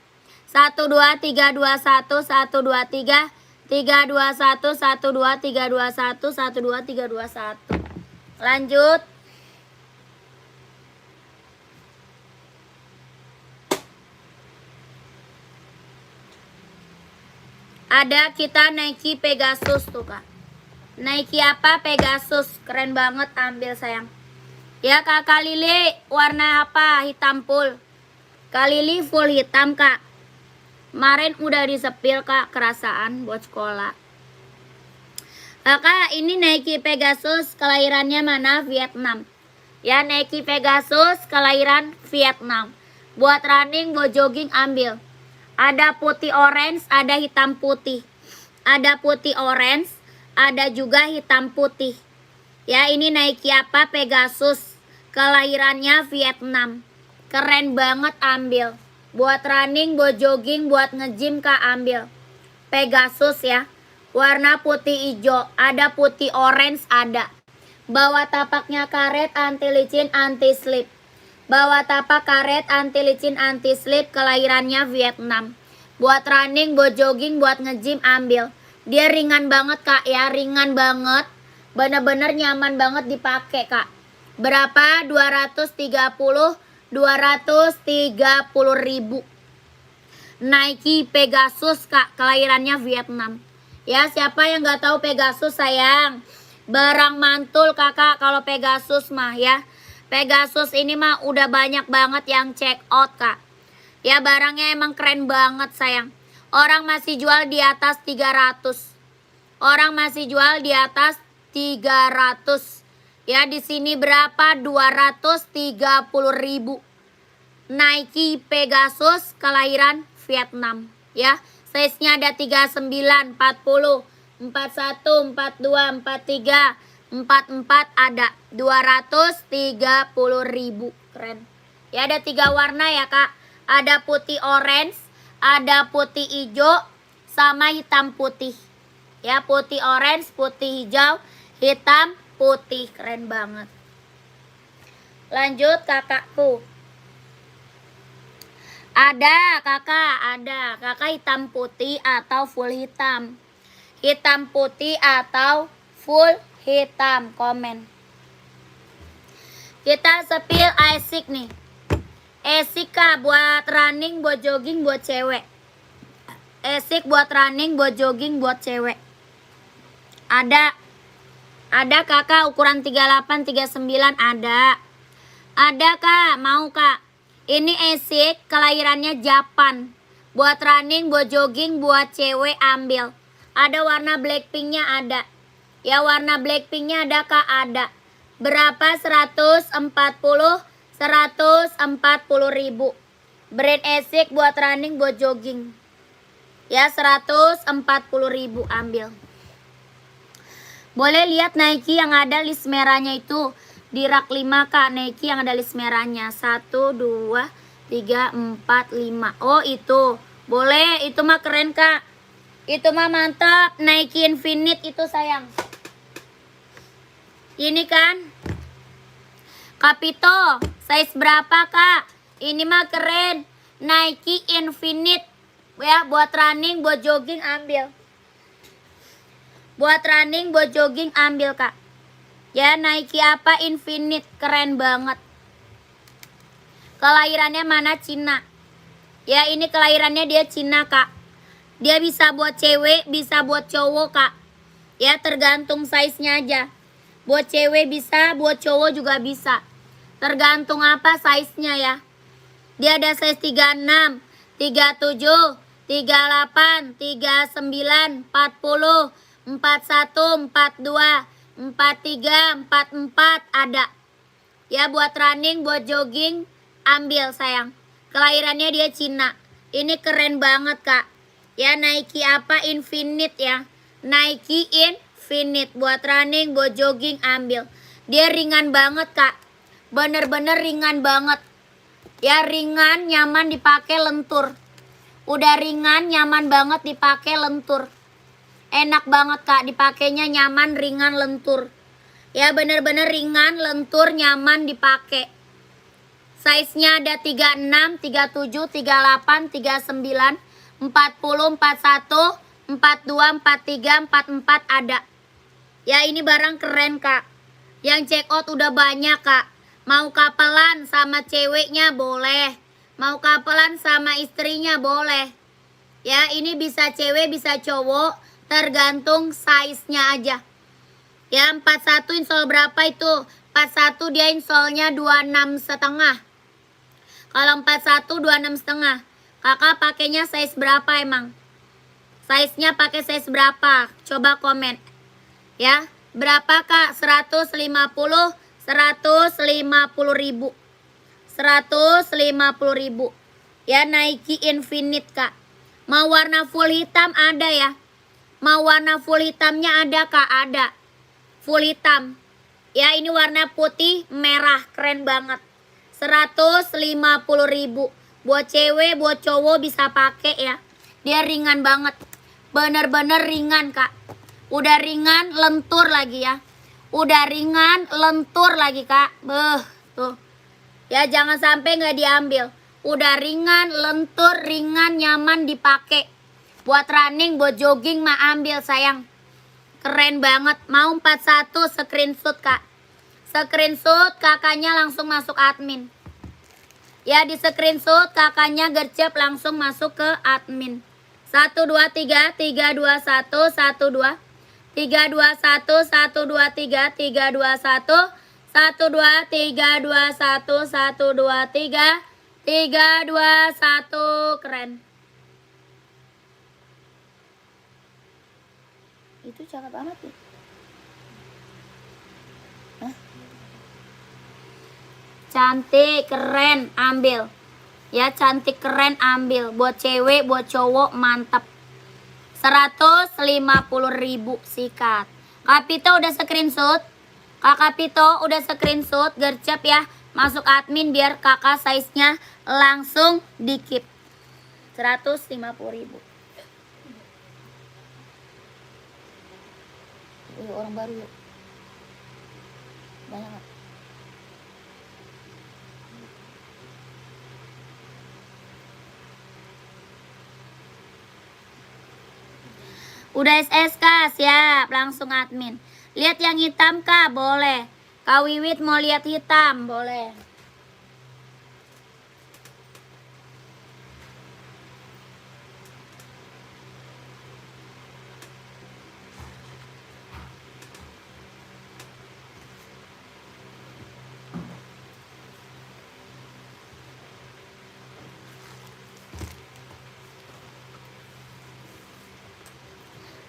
1, 2, 3, 2, 1, 1, 2, 3, 3, 2, 1, 1, 2, 3, 2, 1, 1, 2, 3, 2, 1. Lanjut. Ada kita Nike Pegasus tuh, Kak. Nike apa? Pegasus. Keren banget, ambil, sayang. Ya Kakak Lili, warna apa? Hitam full. Kak Lili full hitam Kak. Kemarin udah disepil Kak, kerasaan buat sekolah. Kakak, ini Nike Pegasus, kelahirannya mana? Vietnam. Ya, Nike Pegasus, kelahiran Vietnam. Buat running, buat jogging, ambil. Ada putih orange, ada hitam putih. Ada putih orange, ada juga hitam putih. Ya, ini Nike apa? Pegasus, kelahirannya Vietnam. Keren banget, ambil. Buat running, buat jogging, buat nge-gym Kak, ambil. Pegasus ya. Warna putih hijau, ada putih orange, ada. Bawa tapaknya karet, anti licin, anti slip. Bawa tapak karet, anti licin, anti slip, kelahirannya Vietnam. Buat running, buat jogging, buat nge-gym, ambil. Dia ringan banget Kak ya, ringan banget. Bener-bener nyaman banget dipakai Kak. Berapa? 230 ribu. Nike Pegasus Kak, kelahirannya Vietnam. Ya, siapa yang nggak tahu Pegasus sayang? Barang mantul Kakak kalau Pegasus mah ya. Pegasus ini mah udah banyak banget yang check out Kak. Ya, barangnya emang keren banget sayang. Orang masih jual di atas 300. Orang masih jual di atas 300. Ya, di sini berapa? 230 ribu. Nike Pegasus kelahiran Vietnam ya. Size-nya ada 39, 40, 41, 42, 43, 44 ada. 230 ribu. Keren. Ya, ada 3 warna ya Kak. Ada putih orange, ada putih hijau, sama hitam putih. Ya, putih orange, putih hijau, hitam putih. Keren banget. Lanjut kakakku. Ada kakak, ada. Kakak hitam putih atau full hitam? Hitam putih atau full hitam? Komen. Kita sepil Asics nih. Asics Kak, buat running, buat jogging, buat cewek. Asics buat running, buat jogging, buat cewek. Ada. Ada kakak ukuran 38, 39 ada. Ada Kak, mau Kak. Ini Asics, kelahirannya Japan. Buat running, buat jogging, buat cewek ambil. Ada warna Blackpinknya ada. Ya, warna Blackpinknya ada Kak, ada. Berapa? 140 ribu. Brand Asics buat running, buat jogging. Ya, 140 ribu ambil. Boleh lihat Nike yang ada list merahnya itu. Di rak 5 Kak, Nike yang ada list merahnya. 1, 2, 3, 4, 5. Oh itu, boleh, itu mah keren Kak. Itu mah mantap, Nike Infinite itu sayang. Ini kan Capito, size berapa Kak? Ini mah keren, Nike Infinite. Ya, buat running, buat jogging ambil. Buat running, buat jogging ambil Kak. Ya, Nike apa? Infinite, keren banget. Kelahirannya mana? Cina. Ya, ini kelahirannya dia Cina Kak. Dia bisa buat cewek, bisa buat cowok Kak. Ya, tergantung size-nya aja. Buat cewek bisa, buat cowok juga bisa. Tergantung apa size-nya ya. Dia ada size 36, 37, 38, 39, 40, 41, 42, 43, 44 ada. Ya, buat running, buat jogging ambil sayang. Kelahirannya dia Cina. Ini keren banget Kak. Ya, Nike apa? Infinite ya. Nike Infinite buat running, buat jogging ambil. Dia ringan banget Kak. Bener-bener ringan banget. Ya, ringan, nyaman dipakai, lentur. Udah ringan, nyaman banget dipakai, lentur. Enak banget Kak, dipakainya nyaman, ringan, lentur. Ya, bener-bener ringan, lentur, nyaman dipakai. Size-nya ada 36, 37, 38, 39, 40, 41, 42, 43, 44 ada. Ya, ini barang keren Kak. Yang check out udah banyak Kak. Mau kapelan sama ceweknya boleh. Mau kapelan sama istrinya boleh. Ya, ini bisa cewek, bisa cowok. Tergantung size-nya aja. Ya, 41 insol berapa itu? 41 dia insolnya 26,5. Kalau 41 26,5. Kakak pakainya size berapa emang? Size-nya pakai size berapa? Coba komen. Ya, berapa Kak? 150, 150 ribu. 150 ribu. Ya, Nike Infinite Kak. Mau warna full hitam ada ya. Mau warna full hitamnya ada Kak? Ada. Full hitam. Ya, ini warna putih merah. Keren banget. 150 ribu. Buat cewek, buat cowok bisa pakai ya. Dia ringan banget. Bener-bener ringan Kak. Udah ringan, lentur lagi ya. Udah ringan, lentur lagi Kak. Tuh. Ya, jangan sampai nggak diambil. Udah ringan, lentur, ringan, nyaman dipakai. Buat running, buat jogging mah ambil sayang. Keren banget. Mau 41 screenshot Kak. Screenshot kakaknya langsung masuk admin. Ya, di screenshot kakaknya gercep langsung masuk ke admin. 1 2 3 3 2 1 1 2 3 2 1 1 2 3 3 2 1 1 2 3 2 1 1 2 3 3 2 1. Keren. Itu cakep banget ya. Hah? Cantik, keren, ambil. Ya, cantik, keren, ambil. Buat cewek, buat cowok, mantap. 150 ribu sikat. Kak Pito udah screenshot. Kakak Pito udah screenshot, gercep ya. Masuk admin biar kakak size-nya langsung dikip. 150 ribu. Orang baru yuk. Banyak gak? Udah SSK, siap, langsung admin. Lihat yang hitam Kak, boleh. Kak Wiwit mau lihat hitam, boleh.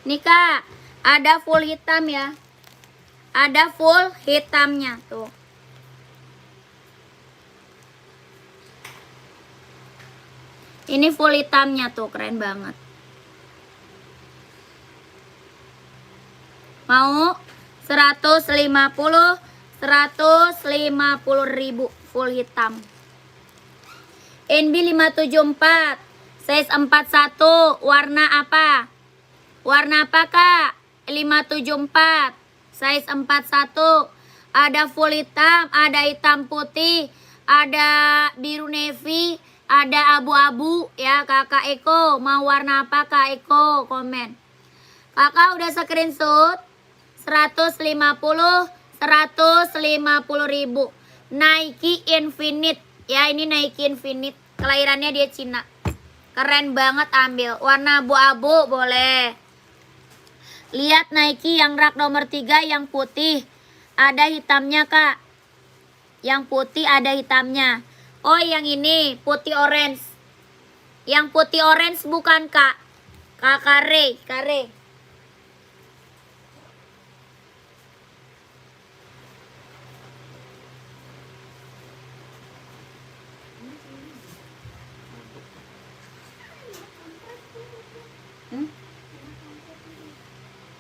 Nih Kak, ada full hitam ya. Ada full hitamnya tuh. Ini full hitamnya tuh, keren banget. Mau 150 ribu full hitam. NB 574 size 41 warna apa? Warna apa Kak? 574 size 41. Ada full hitam, ada hitam putih, ada biru navy, ada abu-abu ya. Kakak Eko mau warna apa Kak Eko? Komen. Kakak udah screenshot 150 ribu. Nike Infinite ya, ini Nike Infinite. Kelahirannya dia Cina. Keren banget, ambil. Warna abu-abu boleh. Lihat Nike yang rak nomor 3 yang putih. Ada hitamnya Kak. Yang putih ada hitamnya. Oh, yang ini putih orange. Yang putih orange bukan Kak. Kak kare.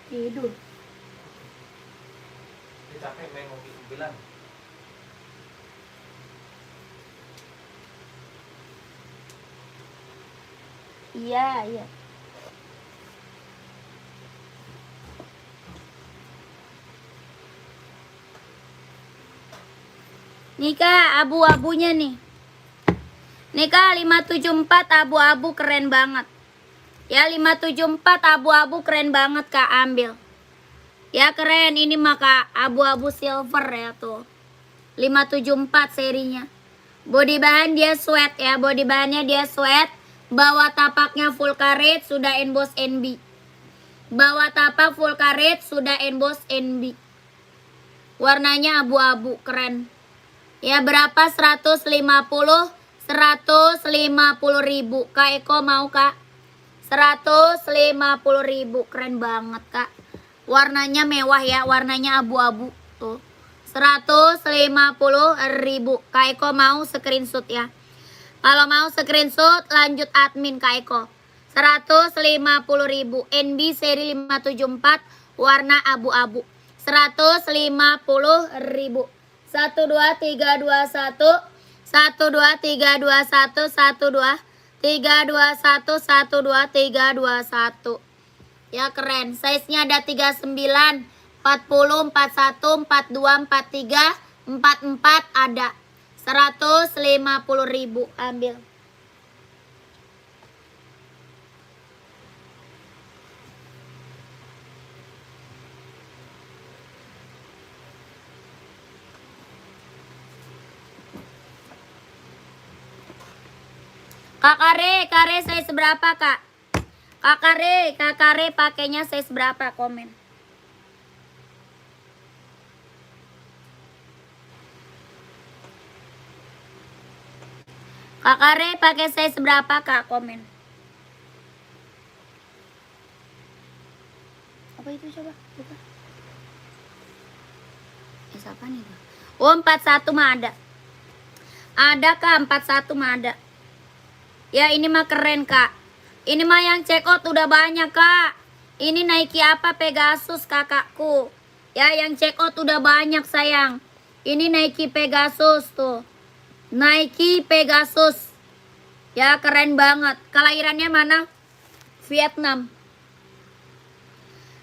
Tidur. Dia capek main mobil-mobilan. Iya. Nih Kak, abu-abunya nih. Nih Kak, 574 abu-abu keren banget. Ya, 574 abu-abu keren banget Kak, ambil. Ya keren, ini mah Kak, abu-abu silver ya tuh. 574 serinya. Body bahan dia sweat ya, body bahannya dia sweat. Bawah tapaknya full karet, sudah emboss NB. Bawah tapak full karet, sudah emboss NB. Warnanya abu-abu, keren. Ya berapa? 150 ribu. Kak Eko mau Kak? 150 ribu, keren banget Kak. Warnanya mewah ya, warnanya abu-abu tuh. 150 ribu. Kak Eko mau screenshot ya. Kalau mau screenshot lanjut admin Kak Eko. 150 ribu. NB seri 574 warna abu-abu. 150 ribu. 1 2 3 2 1 1 2 3 2 1 1 2 3 2 1 1 2 3 2 1. Ya keren. Size-nya ada 39, 40, 41, 42, 43, 44 ada. 150 ribu ambil. Kak Kare size berapa Kak? Kak Kare pakainya size berapa? Komen. Kak Kare pakai size berapa Kak? Komen. Apa itu coba? Buka. Siapa nih? Oh 41 mah ada. Ada Kak, 41 mah ada. Ya ini mah keren Kak. Ini mah yang check out udah banyak Kak. Ini Nike apa? Pegasus kakakku. Ya yang check out udah banyak sayang. Ini Nike Pegasus tuh. Nike Pegasus. Ya keren banget. Kelahirannya mana? Vietnam.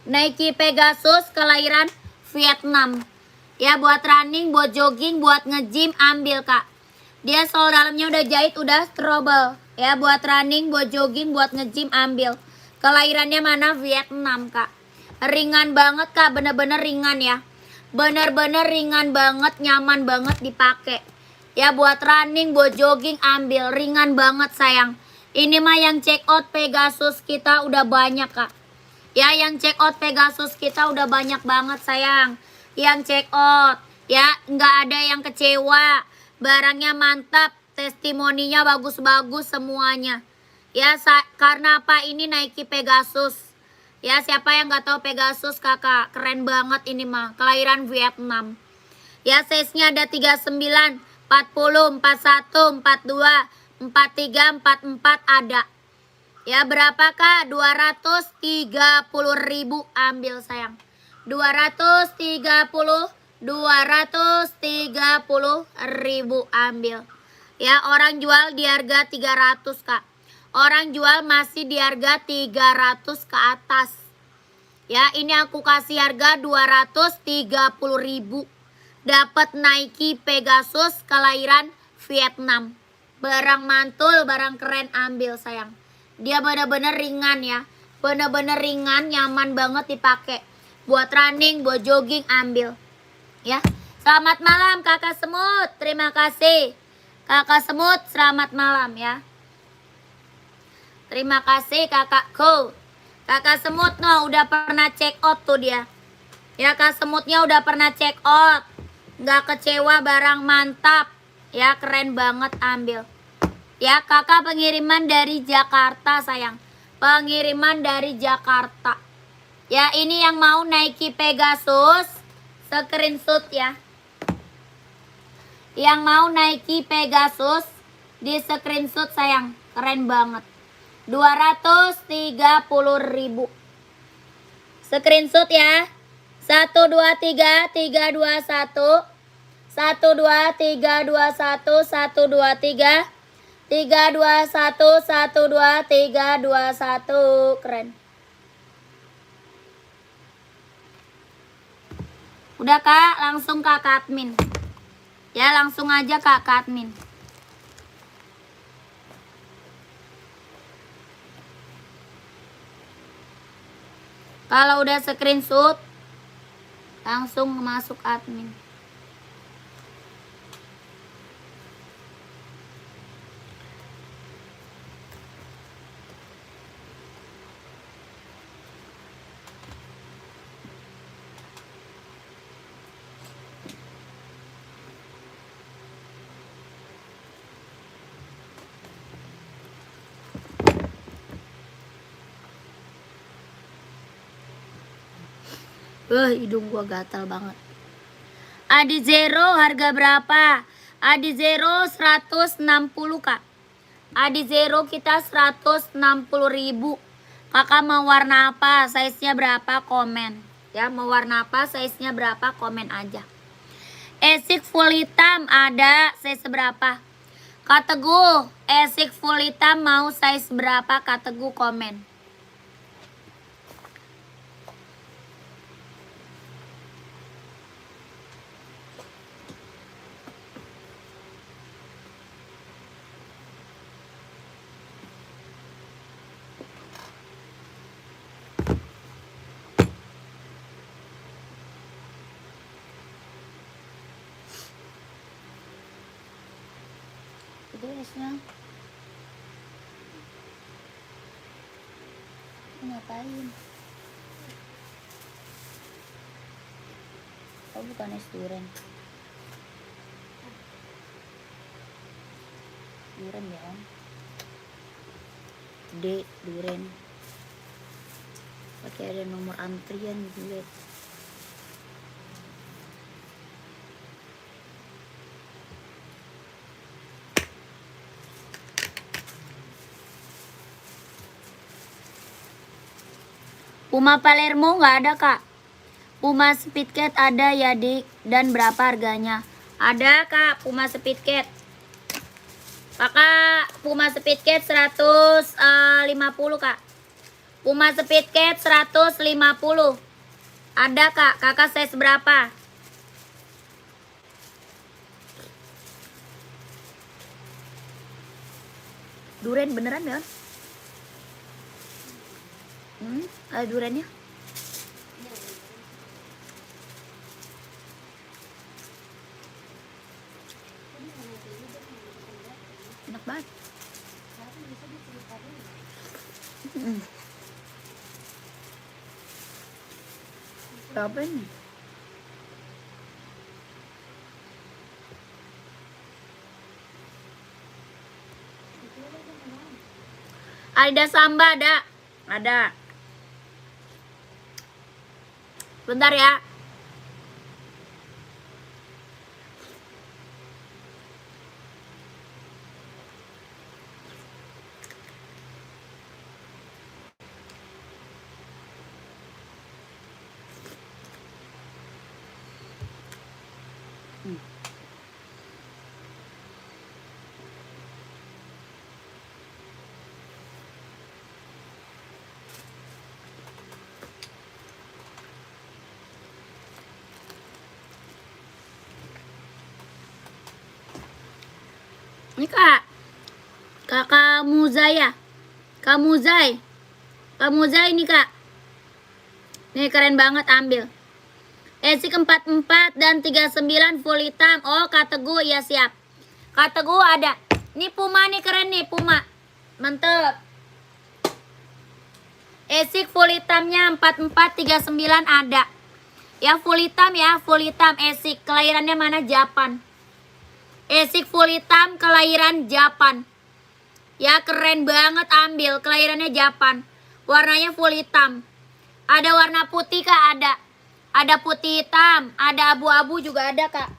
Nike Pegasus kelahiran Vietnam. Ya buat running, buat jogging, buat nge-gym ambil Kak. Dia sol dalamnya udah jahit, udah trouble. Ya buat running, buat jogging, buat nge-gym ambil. Kelahirannya mana? Vietnam Kak. Ringan banget Kak, bener-bener ringan ya. Bener-bener ringan banget, nyaman banget dipakai. Ya buat running, buat jogging ambil. Ringan banget sayang. Ini mah yang check out Pegasus kita udah banyak Kak. Ya yang check out Pegasus kita udah banyak banget sayang. Yang check out. Ya nggak ada yang kecewa. Barangnya mantap, testimoninya bagus-bagus semuanya. Ya karena apa? Ini Nike Pegasus. Ya siapa yang nggak tahu Pegasus kakak? Keren banget ini mah. Kelahiran Vietnam. Ya size-nya ada 39, 40, 41, 42, 43, 44 ada. Ya berapa Kak? 230 ribu ambil sayang. 230 ribu ambil. Ya orang jual di harga 300 Kak. Orang jual masih di harga 300 ke atas. Ya ini aku kasih harga 230 ribu. Dapat Nike Pegasus kelahiran Vietnam. Barang mantul, barang keren ambil sayang. Dia bener-bener ringan ya. Bener-bener ringan, nyaman banget dipakai. Buat running, buat jogging ambil. Ya. Selamat malam Kakak Semut. Terima kasih. Kakak Semut, selamat malam ya. Terima kasih kakakku. Kakak Semut no udah pernah check out tuh dia. Ya Kak Semutnya udah pernah check out. Nggak kecewa, barang mantap. Ya keren banget ambil. Ya kakak pengiriman dari Jakarta sayang. Pengiriman dari Jakarta. Ya ini yang mau Nike Pegasus. Screenshot ya. Yang mau Nike Pegasus di screenshot sayang. Keren banget. 230 ribu. Screenshot ya. 1 2 3 3 2 1 1 2 3 2 1 1 2 3 3 2 1 1 2 3 2 1. Keren. Udah Kak, langsung Kak admin. Ya langsung aja Kak admin. Kalau udah screenshot langsung masuk admin. Hidung gua gatal banget. Adi Zero harga berapa? Adi Zero 160 kak. Adi Zero kita 160.000. Kakak mau warna apa? Size-nya berapa? Komen. Ya, mau warna apa? Size-nya berapa? Komen aja. Esik full hitam ada size berapa? Kak Teguh, esik full hitam mau size berapa? Kak Teguh komen. Itu esnya. Ngapain? Oh bukan es durian. Durian ya om. D durian. Pakai ada nomor antrian gitu. Puma Palermo nggak ada kak. Puma Speedcat ada ya dik. Dan berapa harganya? Ada kak Puma Speedcat. Kakak Puma Speedcat 150 kak. Puma Speedcat 150. Ada kak. Kakak size berapa? Durian beneran ya? Ada duriannya? Enak banget. Berapa ini? Ada samba ada. Ada. Bentar ya. Ini kak. Kakak Muzai ya. Kak Muzai. Kak Muzai ini kak. Nih keren banget ambil. Esik 44 dan 39 full hitam. Oh Kak Teguh ya siap. Kak Teguh ada. Ini Puma nih keren nih Puma. Mantep. Esik full hitamnya 44 39 ada. Ya full hitam ya, full hitam esik. Kelahirannya mana? Japan. Esik full hitam kelahiran Japan. Ya keren banget ambil. Kelahirannya Japan. Warnanya full hitam. Ada warna putih kak ada. Ada putih hitam. Ada abu-abu juga ada kak.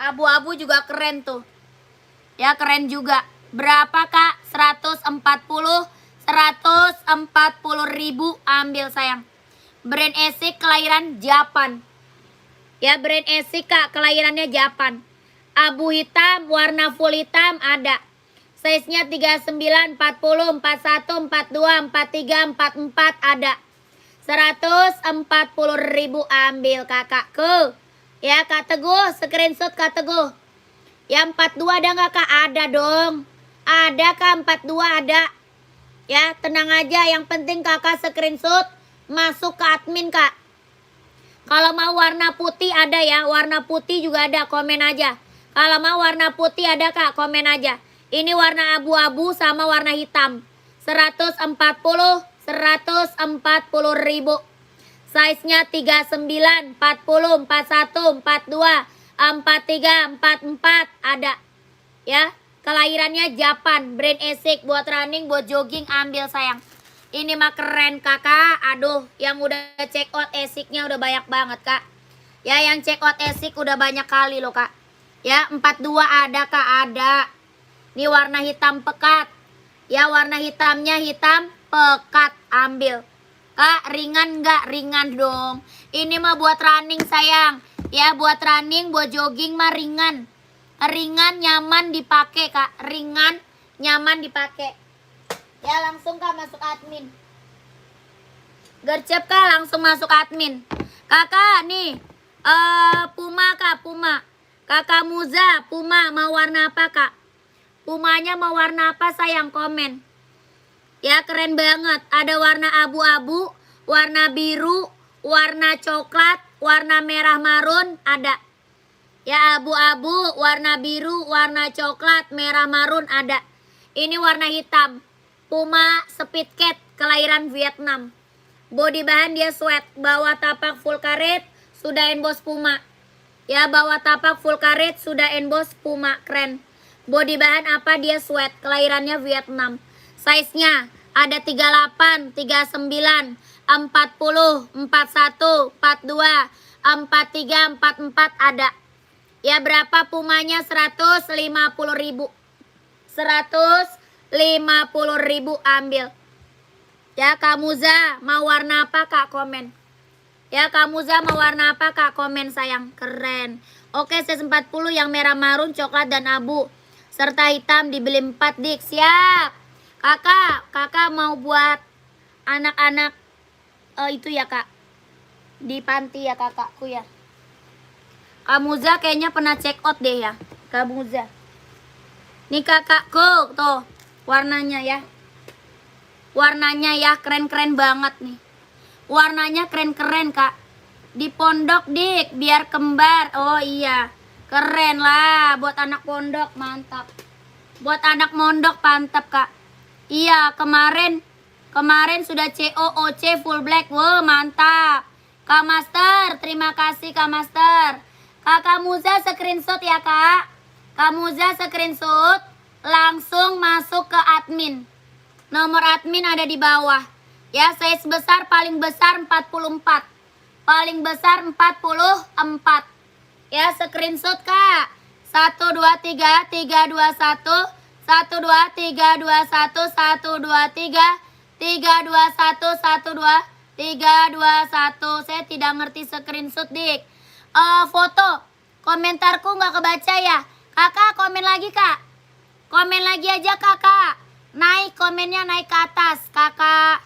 Abu-abu juga keren tuh. Ya keren juga. Berapa kak? 140 ribu ambil sayang. Brand esik kelahiran Japan. Ya brand esik kak kelahirannya Japan. Abu hitam warna full hitam ada. Size nya 39, 40, 41, 42, 43, 44 ada. 140.000 ambil kakakku. Ya Kak Teguh screenshot Kak Teguh. Yang 42 ada nggak kak? Ada dong. Ada kak 42 ada. Ya tenang aja yang penting kakak screenshot masuk ke admin kak. Kalau mau warna putih ada ya, warna putih juga ada, komen aja. Kalau mau warna putih ada kak, komen aja. Ini warna abu-abu sama warna hitam. 140 ribu. Size-nya 39, 40, 41, 42, 43, 44 ada. Ya, kelahirannya Japan, brand esik buat running, buat jogging ambil sayang. Ini mah keren kakak. Aduh, yang udah check out esiknya udah banyak banget kak. Ya, yang check out esik udah banyak kali loh kak. Ya, 42 ada kak, ada. Ini warna hitam pekat. Ya, warna hitamnya hitam pekat, ambil. Kak, ringan nggak? Ringan dong. Ini mah buat running sayang. Ya, buat running, buat jogging mah ringan. Ringan, nyaman dipakai kak. Ringan, nyaman dipakai. Ya, langsung kak masuk admin. Gercep kak, langsung masuk admin. Kakak nih, Puma kak, Puma. Kakak Muza, Puma mau warna apa kak? Pumanya mau warna apa sayang, komen. Ya, keren banget. Ada warna abu-abu, warna biru, warna coklat, warna merah marun, ada. Ya, abu-abu, warna biru, warna coklat, merah marun, ada. Ini warna hitam. Puma Speed Cat, kelahiran Vietnam. Body bahan dia sweat, bawah tapak full karet, sudah emboss Puma. Ya, bawah tapak full karet, sudah emboss Puma, keren. Body bahan apa? Dia sweat, kelahirannya Vietnam. Size-nya ada 38, 39, 40, 41, 42, 43, 44 ada. Ya, berapa Pumanya? 150.000. 150.000 ambil. Ya, Kamuza mau warna apa kak? Komen. Ya, Kamuza mau warna apa kak? Komen sayang, keren. Oke, size 40 yang merah marun, coklat dan abu serta hitam dibeli 4 dik. Siap. Kakak mau buat anak-anak itu ya kak, di panti ya kakakku ya. Kamuza kayaknya pernah check out deh ya, Kamuza. Nih kakakku, tuh warnanya ya. Warnanya ya keren-keren banget nih. Warnanya keren-keren kak. Di pondok dik, biar kembar. Oh iya, keren lah buat anak pondok, mantap. Buat anak mondok mantap kak. Iya, kemarin sudah COOC full black. Wow, mantap. Kak Master, terima kasih Kak Master. Kakak Muza screenshot ya kak. Kak Muza screenshot, langsung masuk ke admin. Nomor admin ada di bawah. Ya, size besar paling besar 44. Paling besar 44. Ya, screenshot kak. 1 2 3 3 2 1 1 2 3 2 1 1 2 3 3 2 1 1 2 3 2 1. Saya tidak ngerti screenshot dik. Foto komentarku nggak kebaca ya. Kakak komen lagi kak. Komen lagi aja kakak. Naik komennya, naik ke atas. Kakak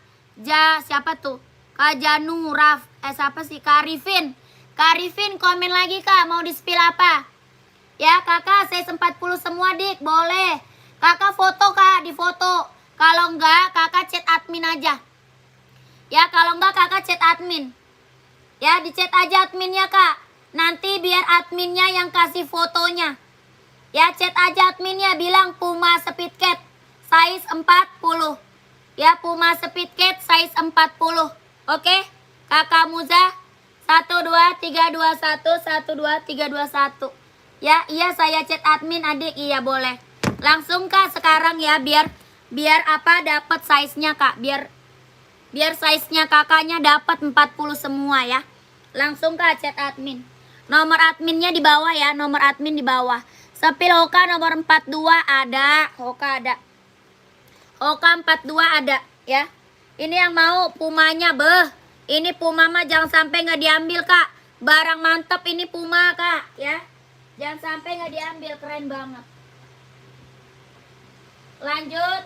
siapa tuh? Kak Janu Raf. Siapa sih? Kak Arifin. Kak Arifin komen lagi kak. Mau di spill apa? Ya kakak, saya 40 semua dik. Boleh. Kakak foto kak, di foto. Kalau enggak kakak chat admin aja. Ya, kalau enggak kakak chat admin. Ya, di chat aja adminnya kak. Nanti biar adminnya yang kasih fotonya. Ya, chat aja adminnya, bilang Puma Speed Cat size 40. Ya, Puma Speed Cat size 40. Oke? Kakak Muza 1 2 3 2 1 1 2 3 2 1. Ya, iya saya chat admin adik. Iya boleh. Langsung kak sekarang ya, biar apa dapat size-nya kak. Biar size-nya kakaknya dapat 40 semua ya. Langsung kak chat admin. Nomor adminnya di bawah ya, nomor admin di bawah. Sepil Hoka nomor 42 ada, Hoka ada. Hoka 42 ada ya. Ini yang mau Pumanya beh. Ini Puma mah jangan sampai nggak diambil kak. Barang mantep ini Puma kak ya. Jangan sampai nggak diambil, keren banget. Lanjut.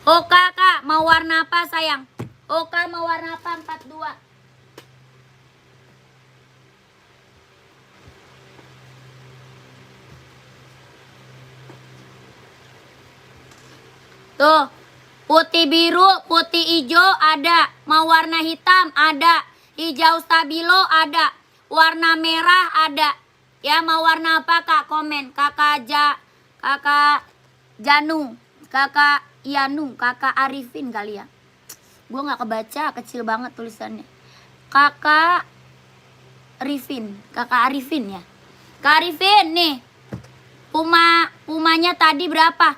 Hoka kak mau warna apa sayang? Hoka mau warna apa? 42. Tuh, putih biru, putih hijau ada. Mau warna hitam ada. Hijau stabilo ada. Warna merah ada. Ya, mau warna apa kak? Komen. Kakak Janu, kakak Yanu, kakak Arifin kali ya. Gue nggak kebaca, kecil banget tulisannya. Kakak Arifin ya. Kak Arifin nih. Pumanya tadi berapa?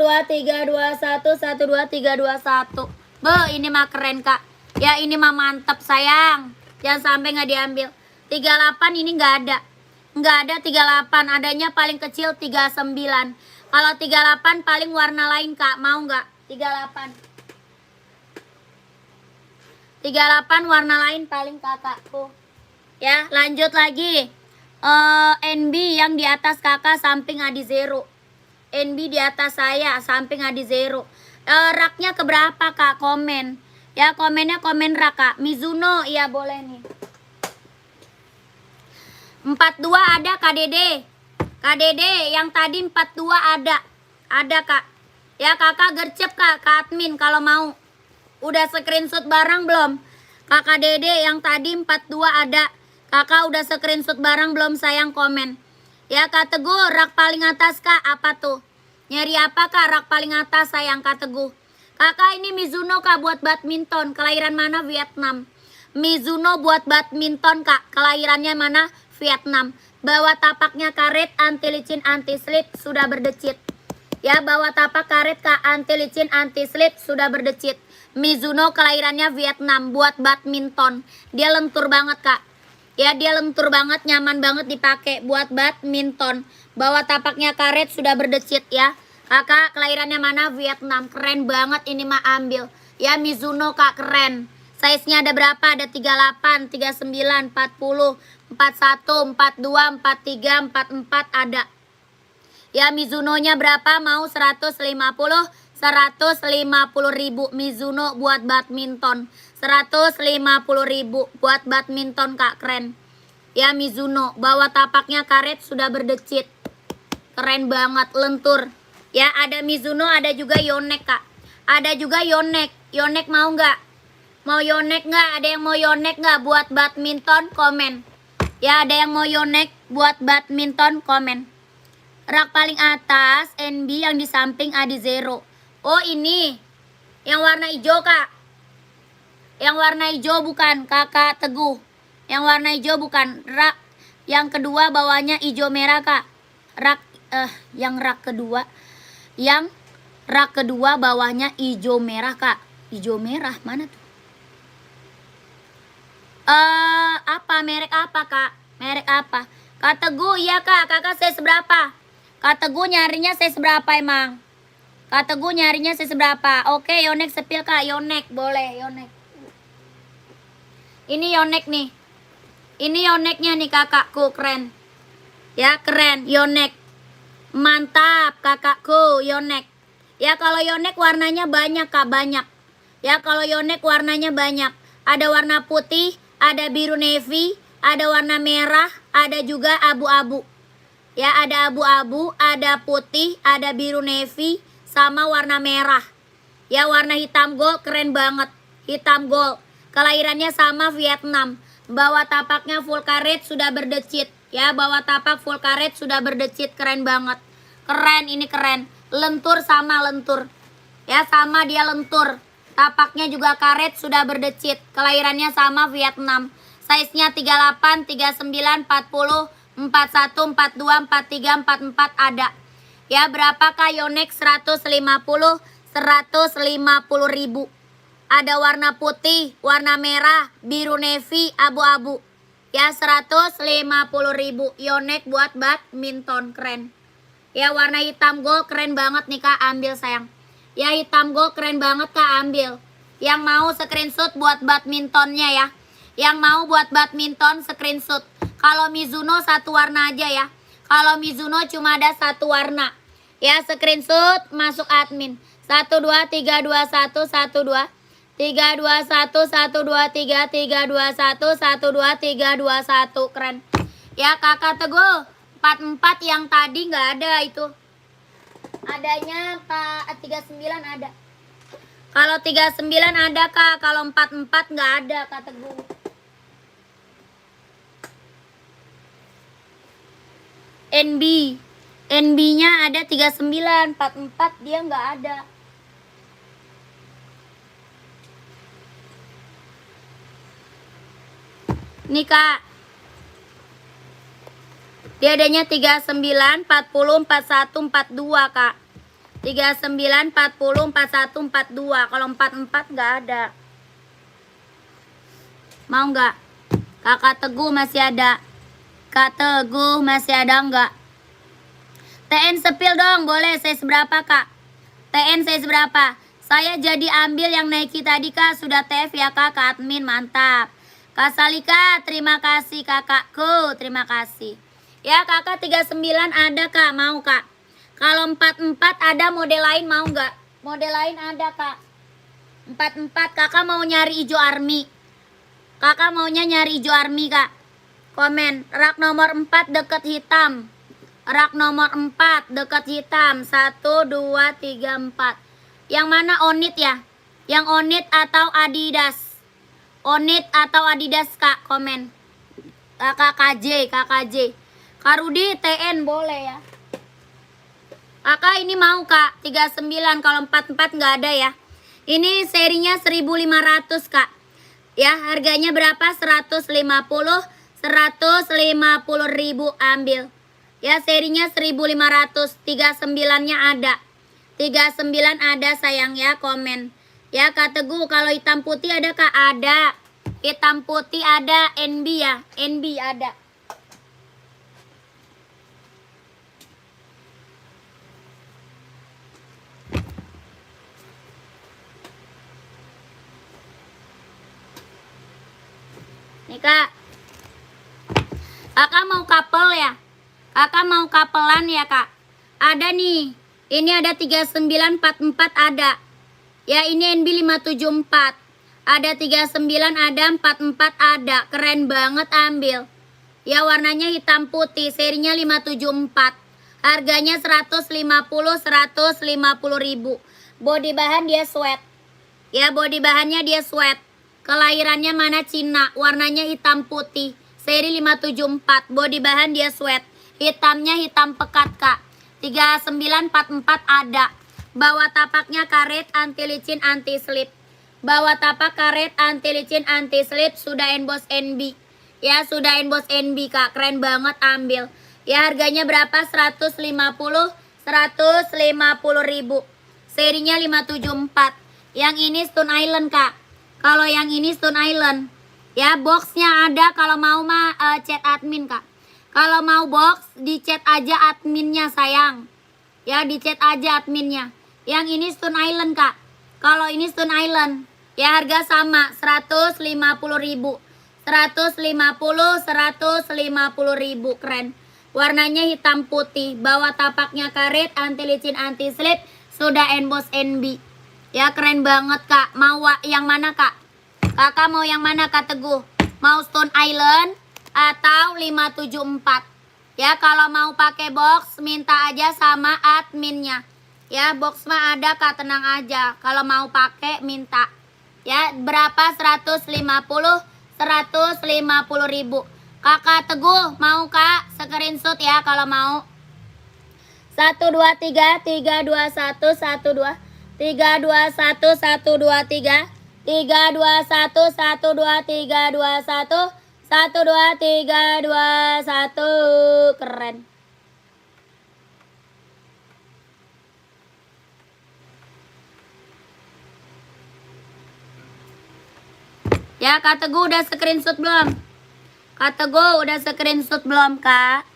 2, 3, 2, 1, 1, 2, 3, 2, 1. Be, ini mah keren kak. Ya ini mah mantep sayang. Jangan sampai nggak diambil. 38 ini nggak ada. Nggak ada 38. Adanya paling kecil 39. Kalau 38 paling warna lain kak. Mau nggak? 38. 38 warna lain paling kakakku. Ya lanjut lagi. NB yang di atas kakak samping Adi Zero. NB di atas saya samping Adi Zero. Raknya keberapa kak? Komen. Ya komennya komen rak kak. Mizuno iya boleh nih. 42 ada KDD. KDD yang tadi 42 ada. Ada kak. Ya kakak gercep kak ke admin kalau mau. Udah screenshot barang belum? Kakak Dede yang tadi 42 ada. Kakak udah screenshot barang belum sayang komen. Ya Kak Teguh rak paling atas kak apa tuh? Nyari apa kak rak paling atas sayang Kak Teguh? Kakak ini Mizuno kak buat badminton. Kelahiran mana? Vietnam. Mizuno buat badminton kak. Kelahirannya mana? Vietnam. Bawa tapaknya karet, anti licin, anti slip, sudah berdecit. Ya bawa tapak karet kak, anti licin, anti slip, sudah berdecit. Mizuno kelahirannya Vietnam buat badminton. Dia lentur banget kak. Ya dia lentur banget, nyaman banget dipakai buat badminton. Bawa tapaknya karet, sudah berdecit ya. Kakak kelahirannya mana? Vietnam. Keren banget ini mah ambil. Ya Mizuno kak keren. Size-nya ada berapa? Ada 38, 39, 40, 41, 42, 43, 44 ada. Ya Mizuno-nya berapa? Mau 150, 150 ribu Mizuno buat badminton. 150 ribu buat badminton kak keren. Ya Mizuno bawa tapaknya karet sudah berdecit. Keren banget lentur. Ya ada Mizuno ada juga Yonex kak. Ada juga Yonex. Yonex mau nggak? Mau Yonex nggak? Ada yang mau Yonex nggak buat badminton? Komen. Ya ada yang mau Yonex buat badminton? Komen. Rak paling atas NB yang di samping Adi Zero. Oh ini yang warna hijau kak. Yang warna hijau bukan kakak Teguh. Yang warna hijau bukan. Rak yang kedua bawahnya hijau merah kak. Yang rak kedua. Yang rak kedua bawahnya hijau merah kak. Hijau merah mana tuh? Apa merek apa kak? Merek apa? Kak Teguh iya kak. Kakak saya seberapa? Kak Teguh nyarinya saya seberapa emang? Kak Teguh nyarinya saya seberapa? Oke Yonex sepil kak. Yonex boleh Yonex. Ini Yonex nih. Ini Yonexnya nih kakakku keren. Ya keren Yonex. Mantap kakakku Yonex. Ya kalau Yonex warnanya banyak kak banyak. Ya kalau Yonex warnanya banyak. Ada warna putih, ada biru navy, ada warna merah, ada juga abu-abu. Ya, ada abu-abu, ada putih, ada biru navy, sama warna merah. Ya, warna hitam gold keren banget. Hitam gold. Kelahirannya sama Vietnam. Bawah tapaknya full karet sudah berdecit. Ya, bawah tapak full karet sudah berdecit, keren banget. Keren, ini keren. Lentur sama lentur. Ya, sama dia lentur. Tapaknya juga karet sudah berdecit. Kelahirannya sama Vietnam. Size-nya 38, 39, 40, 41, 42, 43, 44 ada. Ya, berapakah Yonex 150? 150 ribu. Ada warna putih, warna merah, biru navy, abu-abu. Ya, 150 ribu. Yonex buat badminton, keren. Ya, warna hitam gold keren banget nih Kak, ambil sayang. Ya, hitam gold keren banget Kak, ambil. Yang mau screenshot buat badmintonnya ya. Yang mau buat badminton screenshot. Kalau Mizuno satu warna aja ya. Kalau Mizuno cuma ada satu warna. Ya, screenshot masuk admin. 1 2 3 2 1 1 2 3 2 1 1 2 3 3 2 1 1 2 3 2 1, keren. Ya, Kakak Teguh 44 yang tadi nggak ada itu. Adanya Pak 39 ada. Kalau 39 ada Kak, kalau 44 nggak ada Kak Teguh. NB-nya ada 39, 44 dia nggak ada. Nih Kak, dia adanya 39, 40, 41, 42 Kak. 39, 40, 41, 42. Kalau 44 nggak ada. Mau nggak? Kakak Teguh masih ada. Kak Teguh masih ada nggak? TN sepil dong, boleh. Size berapa Kak? TN size berapa? Saya jadi ambil yang Nike tadi Kak. Sudah TF ya Kak, Kak admin, mantap. Kak Salika, terima kasih kakakku, terima kasih. Ya, Kakak 39 ada Kak, mau Kak. Kalau 44 ada model lain, mau nggak? Model lain ada Kak. 44, Kakak mau nyari hijau army. Kakak maunya nyari hijau army Kak. Komen, rak nomor 4 deket hitam. Rak nomor 4 deket hitam. 1, 2, 3, 4. Yang mana Onit ya? Yang Onit atau Adidas? Onit atau Adidas Kak, komen. Kakak KJ. Kak Rudi TN boleh ya. Kakak ini mau Kak, 39. Kalau 44 nggak ada ya. Ini serinya 1500 Kak. Ya, harganya berapa? 150. 150 ribu ambil. Ya, serinya 1500. 39-nya ada. 39 ada sayang ya, komen. Ya, Kak Teguh, kalau hitam putih ada Kak? Ada. Hitam putih ada, NB ya. NB ada. Nih Kak. Kakak mau couple ya? Kakak mau couplean ya Kak? Ada nih. Ini ada 3944 ada. Ya, ini NB 574. Ada 39, ada 44 ada. Keren banget, ambil. Ya, warnanya hitam putih. Serinya 574. Harganya 150 ribu. Body bahan dia sweat. Ya, body bahannya dia sweat. Kelahirannya mana? Cina. Warnanya hitam putih. Seri 574. Body bahan dia sweat. Hitamnya hitam pekat Kak. 3944 ada. Bawah tapaknya karet, anti licin, anti slip. Bawah tapak karet, anti licin, anti slip. Sudah emboss NB. Ya, sudah emboss NB Kak. Keren banget, ambil. Ya, harganya berapa? 150 ribu. Serinya 574. Yang ini Stone Island Kak. Kalau yang ini Stone Island. Ya, boxnya ada. Kalau mau mah chat admin Kak. Kalau mau box, di chat aja adminnya sayang. Ya, di chat aja adminnya. Yang ini Stone Island Kak. Kalau ini Stone Island, ya harga sama, 150 ribu. 150 ribu, keren. Warnanya hitam putih, bawah tapaknya karet, anti licin, anti slip, sudah emboss NB. Ya, keren banget Kak. Mau yang mana Kak? Kakak mau yang mana Kak Teguh? Mau Stone Island atau 574? Ya, kalau mau pakai box minta aja sama adminnya. Ya, box mah ada Kak, tenang aja. Kalau mau pakai minta. Ya, berapa? 150 ribu. Kakak Teguh mau Kak screenshot ya kalau mau. 1 2 3 3 2 1 1 2 3 2 1 1 2 3 3 2 1 1 2 3 2 1 1 2 3 2 1. Keren. Ya, Kak Teguh udah screenshot belum? Kak Teguh udah screenshot belum, Kak?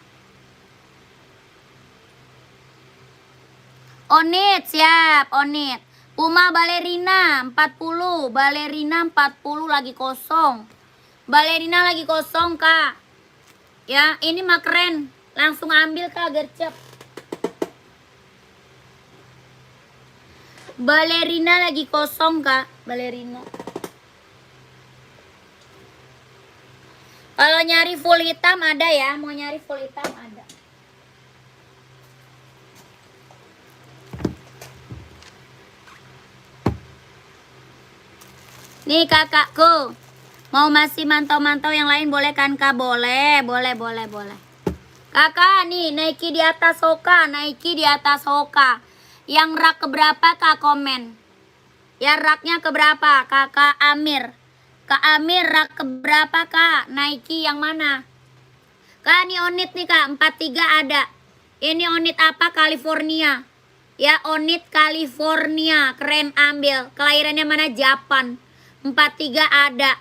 Onit, siap, Onit. Puma balerina 40, balerina 40 lagi kosong. Balerina lagi kosong, Kak. Ya, ini mah keren. Langsung ambil, Kak, gercep. Balerina lagi kosong, Kak. Balerina. Kalau nyari full hitam ada ya, mau nyari full hitam ada. Nih kakakku, mau masih mantau-mantau yang lain boleh kan Kak? Boleh. Kakak nih, Nike di atas Hoka, Nike di atas Hoka. Yang rak keberapa Kak komen? Ya raknya keberapa? Kakak Amir. Kak Amir rak keberapa Kak? Nike yang mana? Kak ini Onit nih Kak, 43 ada. Ini Onit apa? California. Ya Onit California, keren ambil. Kelahirannya mana? Japan. 43 ada.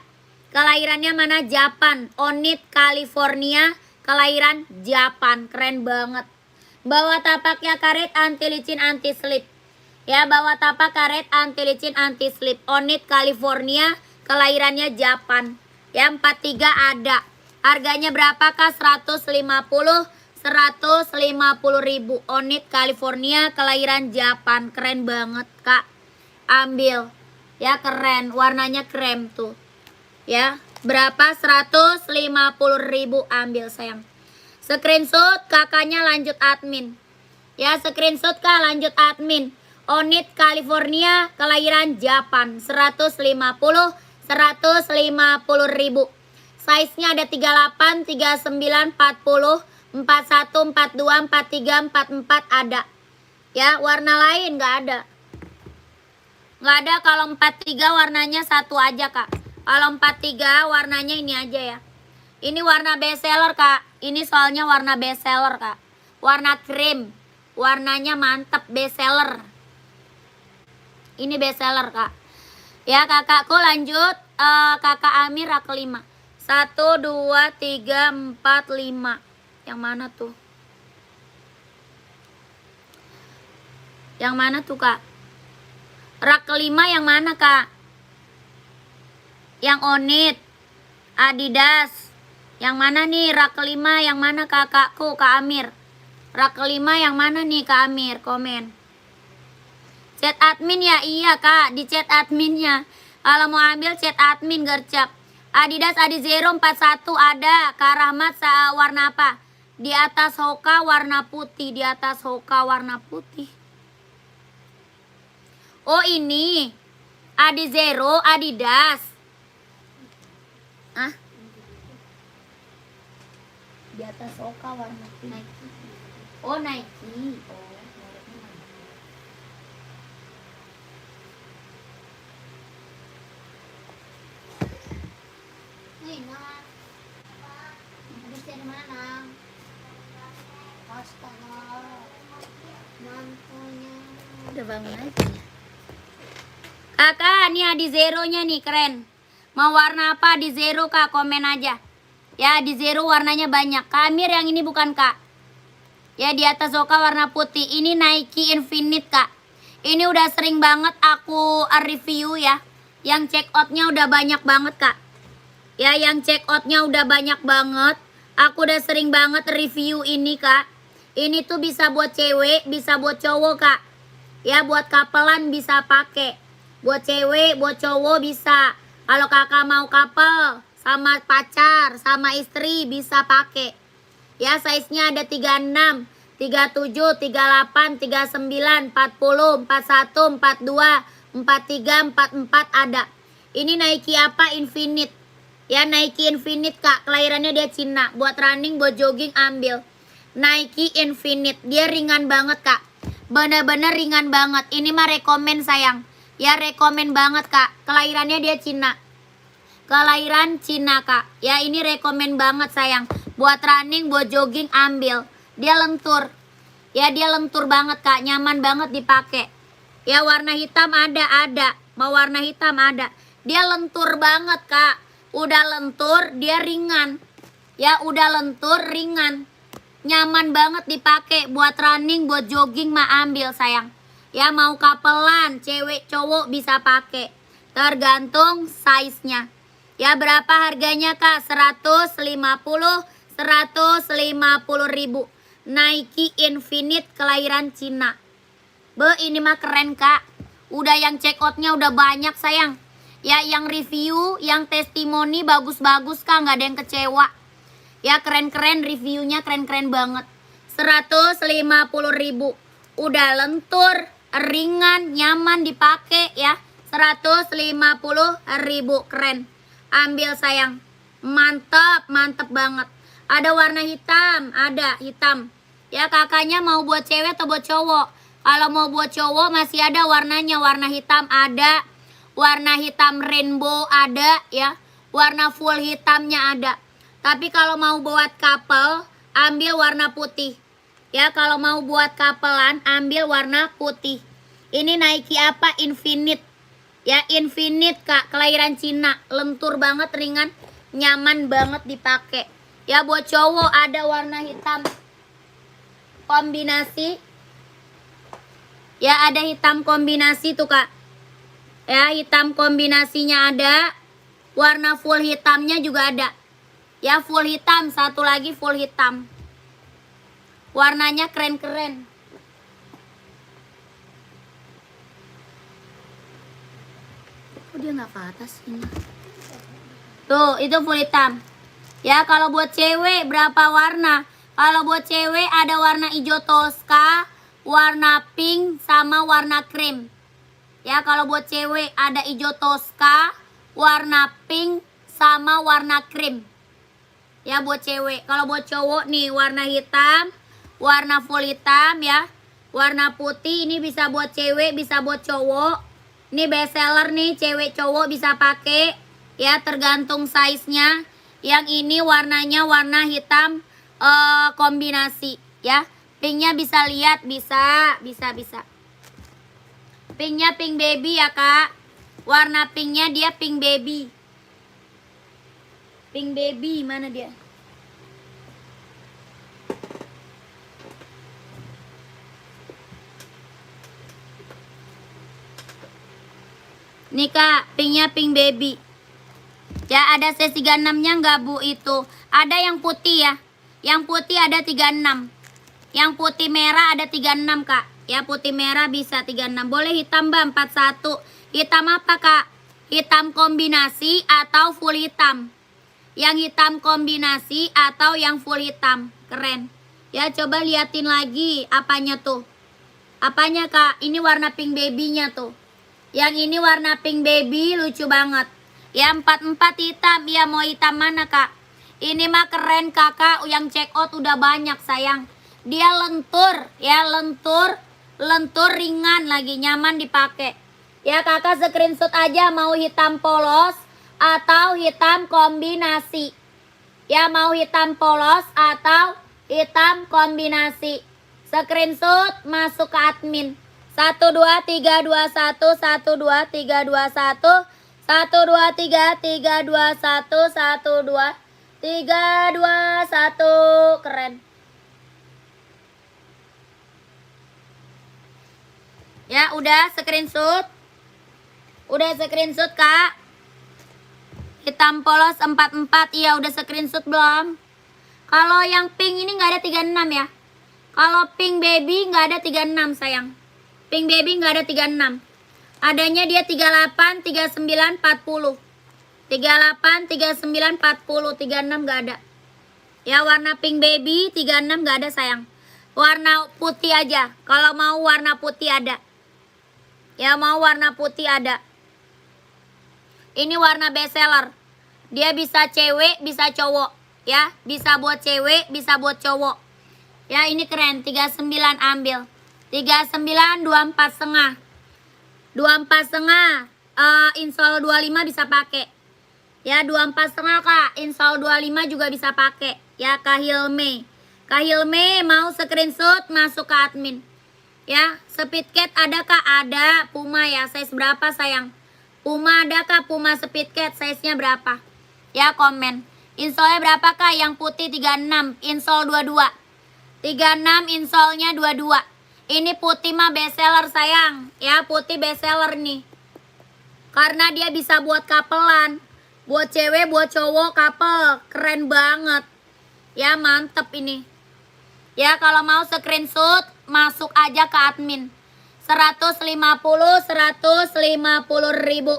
Kelahirannya mana? Japan. Onit California, kelahiran Japan. Keren banget. Bawa tapaknya karet anti licin anti slip. Ya bawa tapak karet anti licin anti slip. Onit California, kelahirannya Japan. Ya 43 ada. Harganya berapa Kak? 150 ribu. Onit California, kelahiran Japan. Keren banget Kak. Ambil. Ya keren. Warnanya krem tuh. Ya berapa? 150 ribu. Ambil sayang. Screenshot kakaknya lanjut admin. Ya screenshot Kak lanjut admin. Onit California, kelahiran Japan. 150 ribu. Size-nya ada 38, 39, 40, 41, 42, 43, 44 ada. Ya, warna lain nggak ada. Nggak ada. Kalau 43 warnanya satu aja Kak. Kalau 43 warnanya ini aja ya. Ini warna best seller Kak. Ini soalnya warna best seller Kak. Warna krim. Warnanya mantep best seller. Ini best seller Kak. Ya kakakku lanjut. Kakak Amir rak kelima. 1, 2, 3, 4, 5. Yang mana tuh? Yang mana tuh Kak? Rak kelima yang mana Kak? Yang Onit. Adidas. Yang mana nih rak kelima? Yang mana kakakku Kak Amir? Rak kelima yang mana nih Kak Amir? Komen. Chat admin ya? Iya Kak, di chat adminnya. Kalau mau ambil chat admin gercep. Adidas Adizero 41 ada. Kak Rahmat warna apa? Di atas Hoka warna putih. Di atas Hoka warna putih. Oh ini Adizero Adidas. Ah? Di atas Hoka warna pink. Oh Nike. Oh. Nih, Nang. Habis dari mana, Nang? Astaga. Mantunya. Udah bangun aja. Kakak, nih Adizero-nya nih keren. Mau warna apa Adizero Kak? Komen aja. Ya Adizero warnanya banyak. Kak Amir yang ini bukan Kak. Ya di atas Hoka warna putih. Ini Nike Infinite Kak. Ini udah sering banget aku review ya. Yang check outnya udah banyak banget Kak. Ya yang check outnya udah banyak banget. Aku udah sering banget review ini Kak. Ini tuh bisa buat cewek, bisa buat cowok Kak. Ya buat kapelan bisa pakai. Buat cewek, buat cowok bisa. Kalau kakak mau couple sama pacar, sama istri bisa pakai. Ya, size-nya ada 36, 37, 38, 39, 40, 41, 42, 43, 44 ada. Ini Nike apa? Infinite. Ya, Nike Infinite, Kak. Kelahirannya dia Cina. Buat running, buat jogging ambil. Nike Infinite. Dia ringan banget, Kak. Bener-bener ringan banget. Ini mah rekomen sayang. Ya, rekomen banget, Kak. Kelahirannya dia Cina. Kelahiran Cina, Kak. Ya, ini rekomen banget sayang. Buat running, buat jogging ambil. Dia lentur. Ya, dia lentur banget, Kak. Nyaman banget dipakai. Ya, warna hitam ada. Mau warna hitam ada. Dia lentur banget, Kak. Udah lentur, dia ringan. Ya, udah lentur, ringan. Nyaman banget dipakai buat running, buat jogging mah ambil sayang. Ya, mau kapelan, cewek cowok bisa pakai. Tergantung size-nya. Ya, berapa harganya, Kak? 150 ribu. Nike Infinite kelahiran Cina. Ini mah keren, Kak. Udah yang check out-nya udah banyak sayang. Ya, yang review, yang testimoni bagus-bagus, Kak. Nggak ada yang kecewa. Ya, keren-keren reviewnya, keren-keren banget. 150 ribu. Udah lentur, ringan, nyaman dipakai ya. 150 ribu. Keren. Ambil sayang. Mantap, mantep banget. Ada warna hitam, ada hitam. Ya, kakaknya mau buat cewek atau buat cowok? Kalau mau buat cowok masih ada warnanya. Warna hitam ada. Warna hitam rainbow ada ya. Warna full hitamnya ada. Tapi kalau mau buat couple, ambil warna putih. Ya, kalau mau buat couplean, ambil warna putih. Ini Nike apa? Infinite. Ya, Infinite, Kak. Kelahiran Cina. Lentur banget, ringan. Nyaman banget dipakai. Ya, buat cowok ada warna hitam. Kombinasi. Ya, ada hitam kombinasi tuh, Kak. Ya, hitam kombinasinya ada. Warna full hitamnya juga ada. Ya, full hitam. Satu lagi full hitam. Warnanya keren-keren. Kok dia nggak ke atas ini? Tuh, itu full hitam. Ya, kalau buat cewek berapa warna? Kalau buat cewek ada warna hijau toska, warna pink, sama warna krim. Ya, kalau buat cewek ada hijau toska, warna pink, sama warna krim. Ya, buat cewek. Kalau buat cowok nih warna hitam, warna full hitam ya. Warna putih ini bisa buat cewek, bisa buat cowok. Ini best seller nih, cewek cowok bisa pakai. Ya, tergantung size-nya. Yang ini warnanya warna hitam kombinasi ya. Pinknya bisa lihat, bisa. Pinknya pink baby ya, Kak. Warna pinknya dia pink baby. Pink baby mana dia? Nih, Kak, pinknya pink baby. Ya, ada C36-nya nggak, Bu, itu? Ada yang putih ya. Yang putih ada 36. Yang putih merah ada 36, Kak. Ya, putih merah bisa 36. Boleh hitam, Mbak, 41. Hitam apa, Kak? Hitam kombinasi atau full hitam? Yang hitam kombinasi atau yang full hitam? Keren. Ya, coba liatin lagi apanya tuh. Apanya, Kak? Ini warna pink baby-nya tuh. Yang ini warna pink baby, lucu banget. Ya, 44 hitam. Ya, mau hitam mana, Kak? Ini mah keren, Kakak. Yang check out udah banyak, sayang. Dia lentur, ya, lentur ringan lagi, nyaman dipakai. Ya, Kakak screenshot aja mau hitam polos atau hitam kombinasi. Ya, mau hitam polos atau hitam kombinasi. Screenshot masuk ke admin. 12321 12321 12331 12321. Keren. Ya, udah screenshot. Udah screenshot, Kak. Hitam polos 44. Iya, udah screenshot belum? Kalau yang pink ini nggak ada 36 ya. Kalau pink baby nggak ada 36, sayang. Pink baby nggak ada 36. Adanya dia 38, 39, 40. 38, 39, 40. 36 nggak ada. Ya warna pink baby 36 nggak ada sayang. Warna putih aja. Kalau mau warna putih ada. Ya mau warna putih ada. Ini warna best seller. Dia bisa cewek, bisa cowok. Ya, bisa buat cewek, bisa buat cowok. Ya, ini keren. 39 ambil. 39 24 setengah. 24 setengah. Insole 25 bisa pakai. Ya, 24 setengah Kak. Insole 25 juga bisa pakai. Ya, Kak Hilme. Kak Hilme mau screenshot masuk ke admin. Ya, Speedcat ada Kak? Ada. Puma ya, size berapa sayang? Puma ada Kak? Puma Speedcat size-nya berapa? Ya, komen. Insole berapa Kak? Yang putih 36, insole 22. 36 insole-nya 22. Ini putih mah best seller sayang. Ya, putih best seller nih. Karena dia bisa buat kapelan. Buat cewek, buat cowok couple. Keren banget. Ya, mantep ini. Ya, kalau mau screenshot masuk aja ke admin. 150 ribu.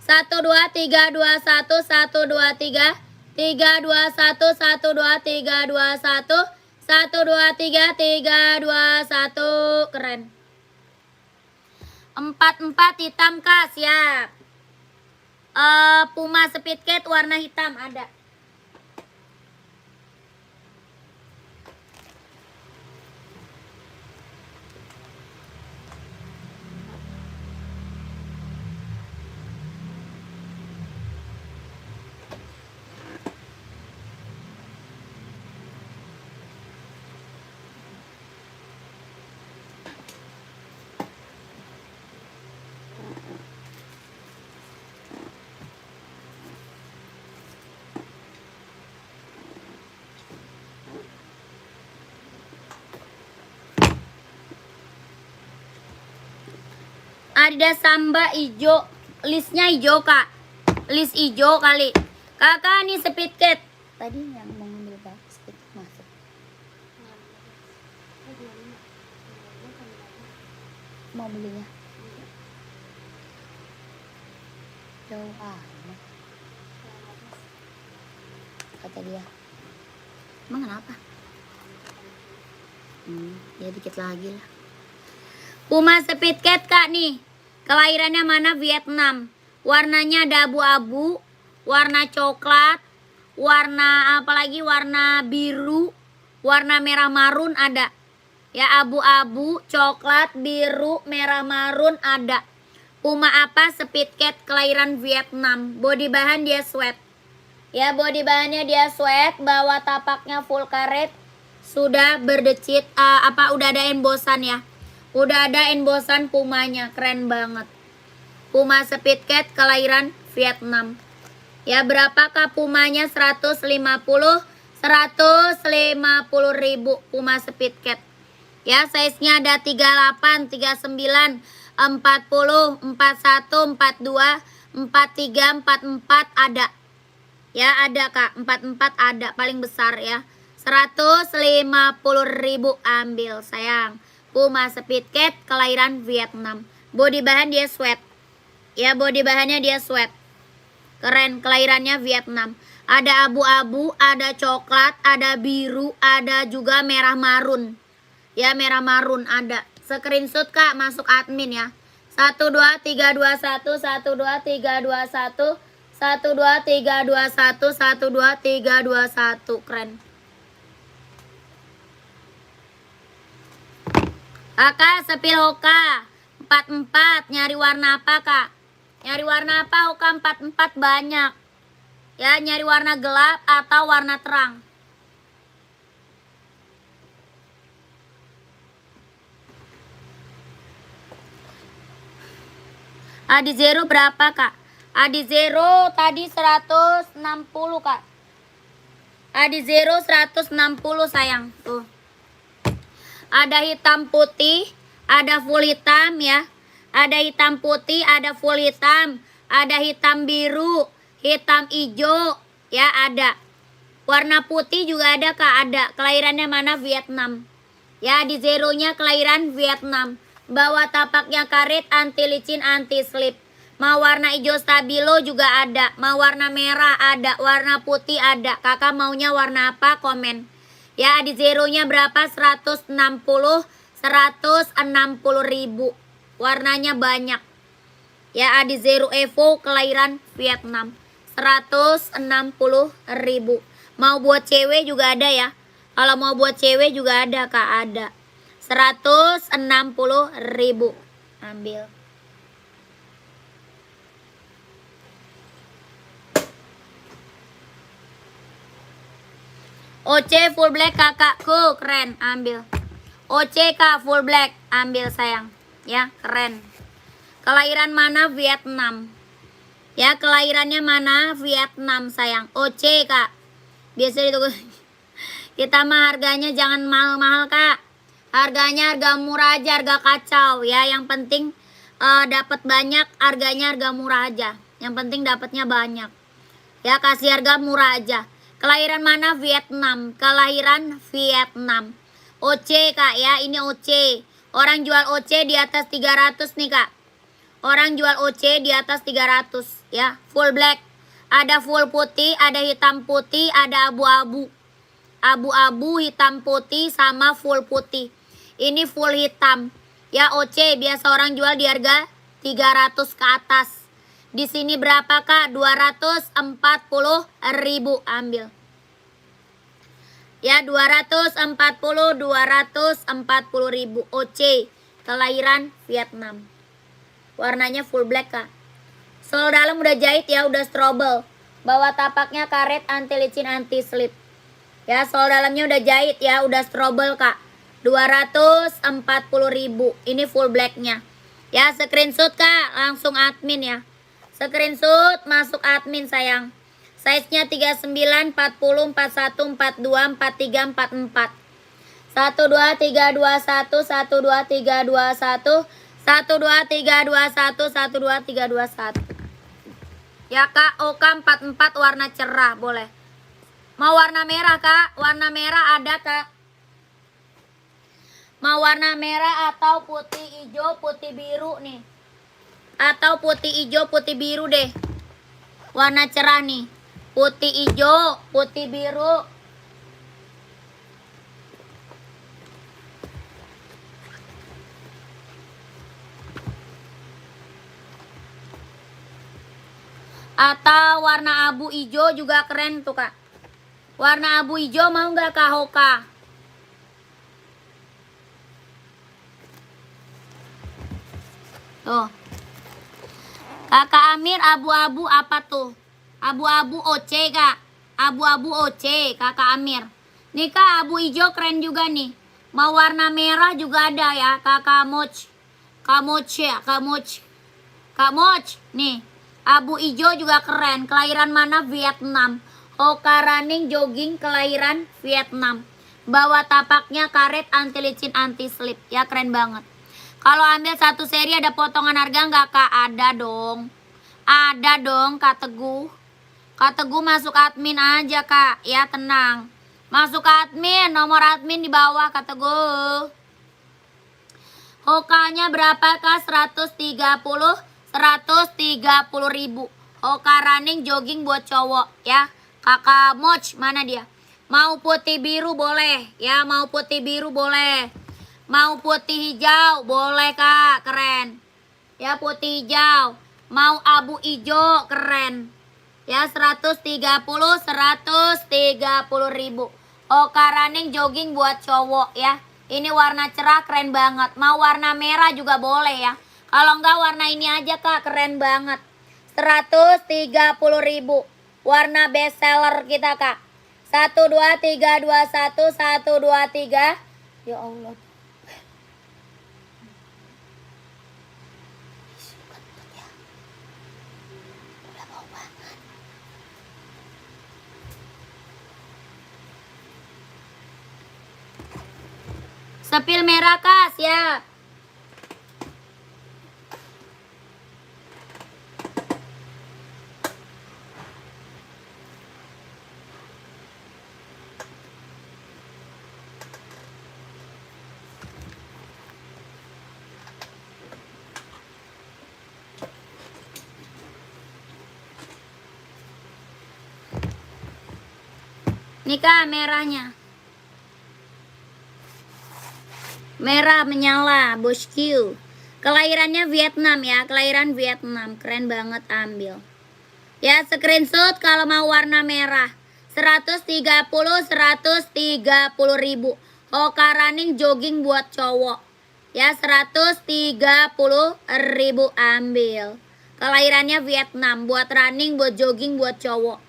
1 2 3 2 1 1 2 3 3 2 1 1 2 3 2 1 1 2 3 3 2 1. Keren. 44 hitam Kak, siap. Puma Speedcat warna hitam ada. Adidas Samba hijau, listnya hijau Kak, list hijau kali. Kakak nih Speedcat. Tadi yang mau ngambil bak Speedcat masuk. Mau belinya? Jauh amat. Kata dia. Emang kenapa? Ya dikit lagi lah. Puma Speedcat Kak nih. Kelahirannya mana? Vietnam. Warnanya ada abu-abu, warna coklat, warna apalagi warna biru, warna merah marun ada. Ya, abu-abu, coklat, biru, merah marun ada. Puma apa? Speedcat kelahiran Vietnam. Body bahan dia sweat. Ya, body bahannya dia sweat, bawah tapaknya full karet. Sudah berdecit udah ada embosan ya. Udah ada embosan Pumanya, keren banget. Puma Speedcat kelahiran Vietnam. Ya, berapakah Pumanya? 150 ribu Puma Speedcat. Ya, size-nya ada 38, 39, 40, 41, 42, 43, 44 ada. Ya, ada Kak, 44 ada, paling besar ya. 150 ribu ambil sayang. Puma Speedcat kelahiran Vietnam. Body bahan dia sweat. Ya, body bahannya dia sweat. Keren, kelahirannya Vietnam. Ada abu-abu, ada coklat, ada biru, ada juga merah marun. Ya, merah marun ada. Screenshot Kak, masuk admin ya. 1 2 3 2 1 1 2 3 2 1 1 2 3 2 1 1 2 3 2 1. Keren. Kakak sepil Hoka 44, nyari warna apa Kak? Nyari warna apa Hoka 44 banyak. Ya, nyari warna gelap atau warna terang. Adi Zero berapa Kak? Adi Zero tadi 160 Kak. Adi Zero 160 sayang. Tuh. Ada hitam putih, ada full hitam ya. Ada hitam putih, ada full hitam, ada hitam biru, hitam hijau ya ada. Warna putih juga ada Kak, ada. Kelahirannya mana? Vietnam. Ya, di zeronya kelahiran Vietnam. Bawah tapaknya karet, anti licin, anti slip. Mau warna hijau stabilo juga ada. Mau warna merah ada. Warna putih ada. Kakak maunya warna apa? Komen. Ya, di zeronya berapa? 160. 160 ribu. Warnanya banyak. Ya, Adi Zero Evo kelahiran Vietnam. 160 ribu. Mau buat cewek juga ada ya. Kalau mau buat cewek juga ada Kak, ada. 160 ribu. Ambil. OC full black kakakku, keren, ambil. OC kak full black, ambil sayang. Ya, keren. Kelahiran mana? Vietnam. Ya, kelahirannya mana? Vietnam sayang. OC kak. Biasa itu kita mah harganya jangan mahal-mahal kak. Harganya harga murah aja, harga kacau ya. Yang penting dapat banyak, harganya harga murah aja. Yang penting dapatnya banyak. Ya, kasih harga murah aja. Kelahiran mana? Vietnam. Kelahiran Vietnam. OC kak ya, ini OC. Orang jual OC di atas 300 nih kak. Orang jual OC di atas 300 ya. Full black. Ada full putih, ada hitam putih, ada abu-abu. Abu-abu, hitam putih, sama full putih. Ini full hitam. Ya OC, biasa orang jual di harga 300 ke atas. Di sini berapa kak? 240 ribu, ambil. Ya, 240 ribu. OC, kelahiran Vietnam. Warnanya full black kak. Sol dalam udah jahit ya, udah strobel. Bawah tapaknya karet anti licin anti slip. Ya, sol dalamnya udah jahit ya, udah strobel kak. 240 ribu. Ini full blacknya. Ya, screenshot kak, langsung admin ya. Screenshot masuk admin sayang. Size-nya 39, 40, 41, 42, 43, 44. 12321, 12321, 12321, 12321. Ya kak, OK 44 warna cerah boleh. Mau warna merah kak? Warna merah ada kak. Mau warna merah atau putih hijau, putih biru nih. Atau putih hijau, putih biru deh. Warna cerah nih. Putih hijau, putih biru. Atau warna abu hijau juga keren tuh kak. Warna abu hijau mau nggak kak Hoka? Tuh. Kakak Amir abu-abu apa tuh? Abu-abu OC kak. Abu-abu OC kakak Amir. Nih kak, abu hijau keren juga nih. Mau warna merah juga ada ya kakak Moch. Kak Moch ya, Kak Moch. Kak Moch nih. Abu hijau juga keren. Kelahiran mana? Vietnam. Hoka running jogging kelahiran Vietnam. Bawah tapaknya karet anti licin anti slip. Ya keren banget. Kalau ambil satu seri ada potongan harga nggak kak? Ada dong. Ada dong Kak Teguh. Kak Teguh masuk admin aja kak. Ya tenang. Masuk admin. Nomor admin di bawah Kak Teguh. Hokanya berapa kak? 130 ribu. Hoka running jogging buat cowok ya. Kakak Moch mana dia? Mau putih biru boleh. Ya mau putih biru boleh. Mau putih hijau boleh kak, keren. Ya putih hijau. Mau abu hijau keren. Ya 130 ribu. Hoka running jogging buat cowok ya. Ini warna cerah keren banget. Mau warna merah juga boleh ya. Kalau enggak warna ini aja kak, keren banget. 130 ribu. Warna best seller kita kak. 1 2 3 2 1 1 2 3. Ya Allah. Sepil merah kak, siap. Nih Kak merahnya. Merah menyala, bosku. Kelahirannya Vietnam ya, kelahiran Vietnam. Keren banget, ambil. Ya, screenshot kalau mau warna merah. 130 ribu. Hoka running jogging buat cowok. Ya, 130 ribu ambil. Kelahirannya Vietnam, buat running, buat jogging, buat cowok.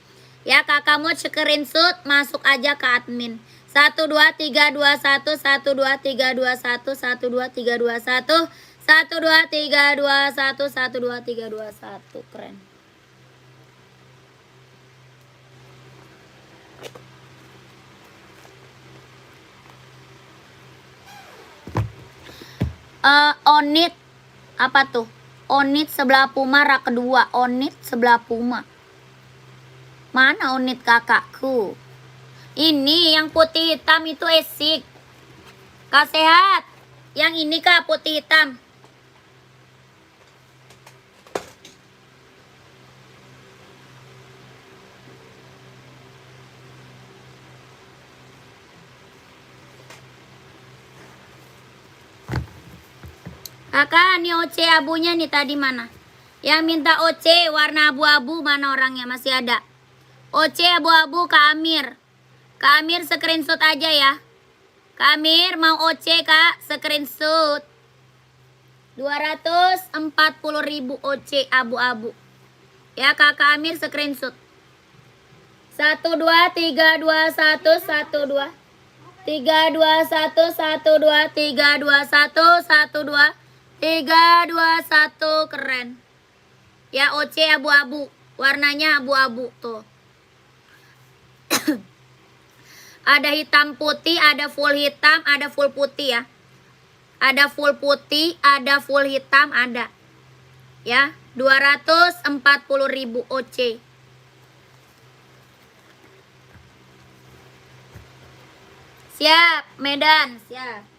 Ya, kakak mau screenshot, masuk aja ke admin. 12321 12321 12321 12321 12321. Keren. Onit apa tuh? Onit sebelah Puma rak kedua. Onit sebelah Puma. Mana Onit kakakku? Ini yang putih hitam itu esik. Kak sehat. Yang ini Kak putih hitam. Kakak, ini OC abunya nih tadi mana? Yang minta OC warna abu-abu mana orangnya? Masih ada. OC abu-abu Kak Amir. Kak Amir screenshot aja ya. Kak Amir mau OC Kak, screenshot. 240 ribu OC abu-abu. Ya Kakak Amir screenshot. 1 2 3 2 1 1 2 3 2 1 1 2 3 2 1 1 2 3 2 1. Keren. Ya OC abu-abu. Warnanya abu-abu tuh. Ada hitam putih, ada full hitam, ada full putih ya. Ada full putih, ada full hitam, ada. Ya, 240 ribu OC. Siap, Medan, siap.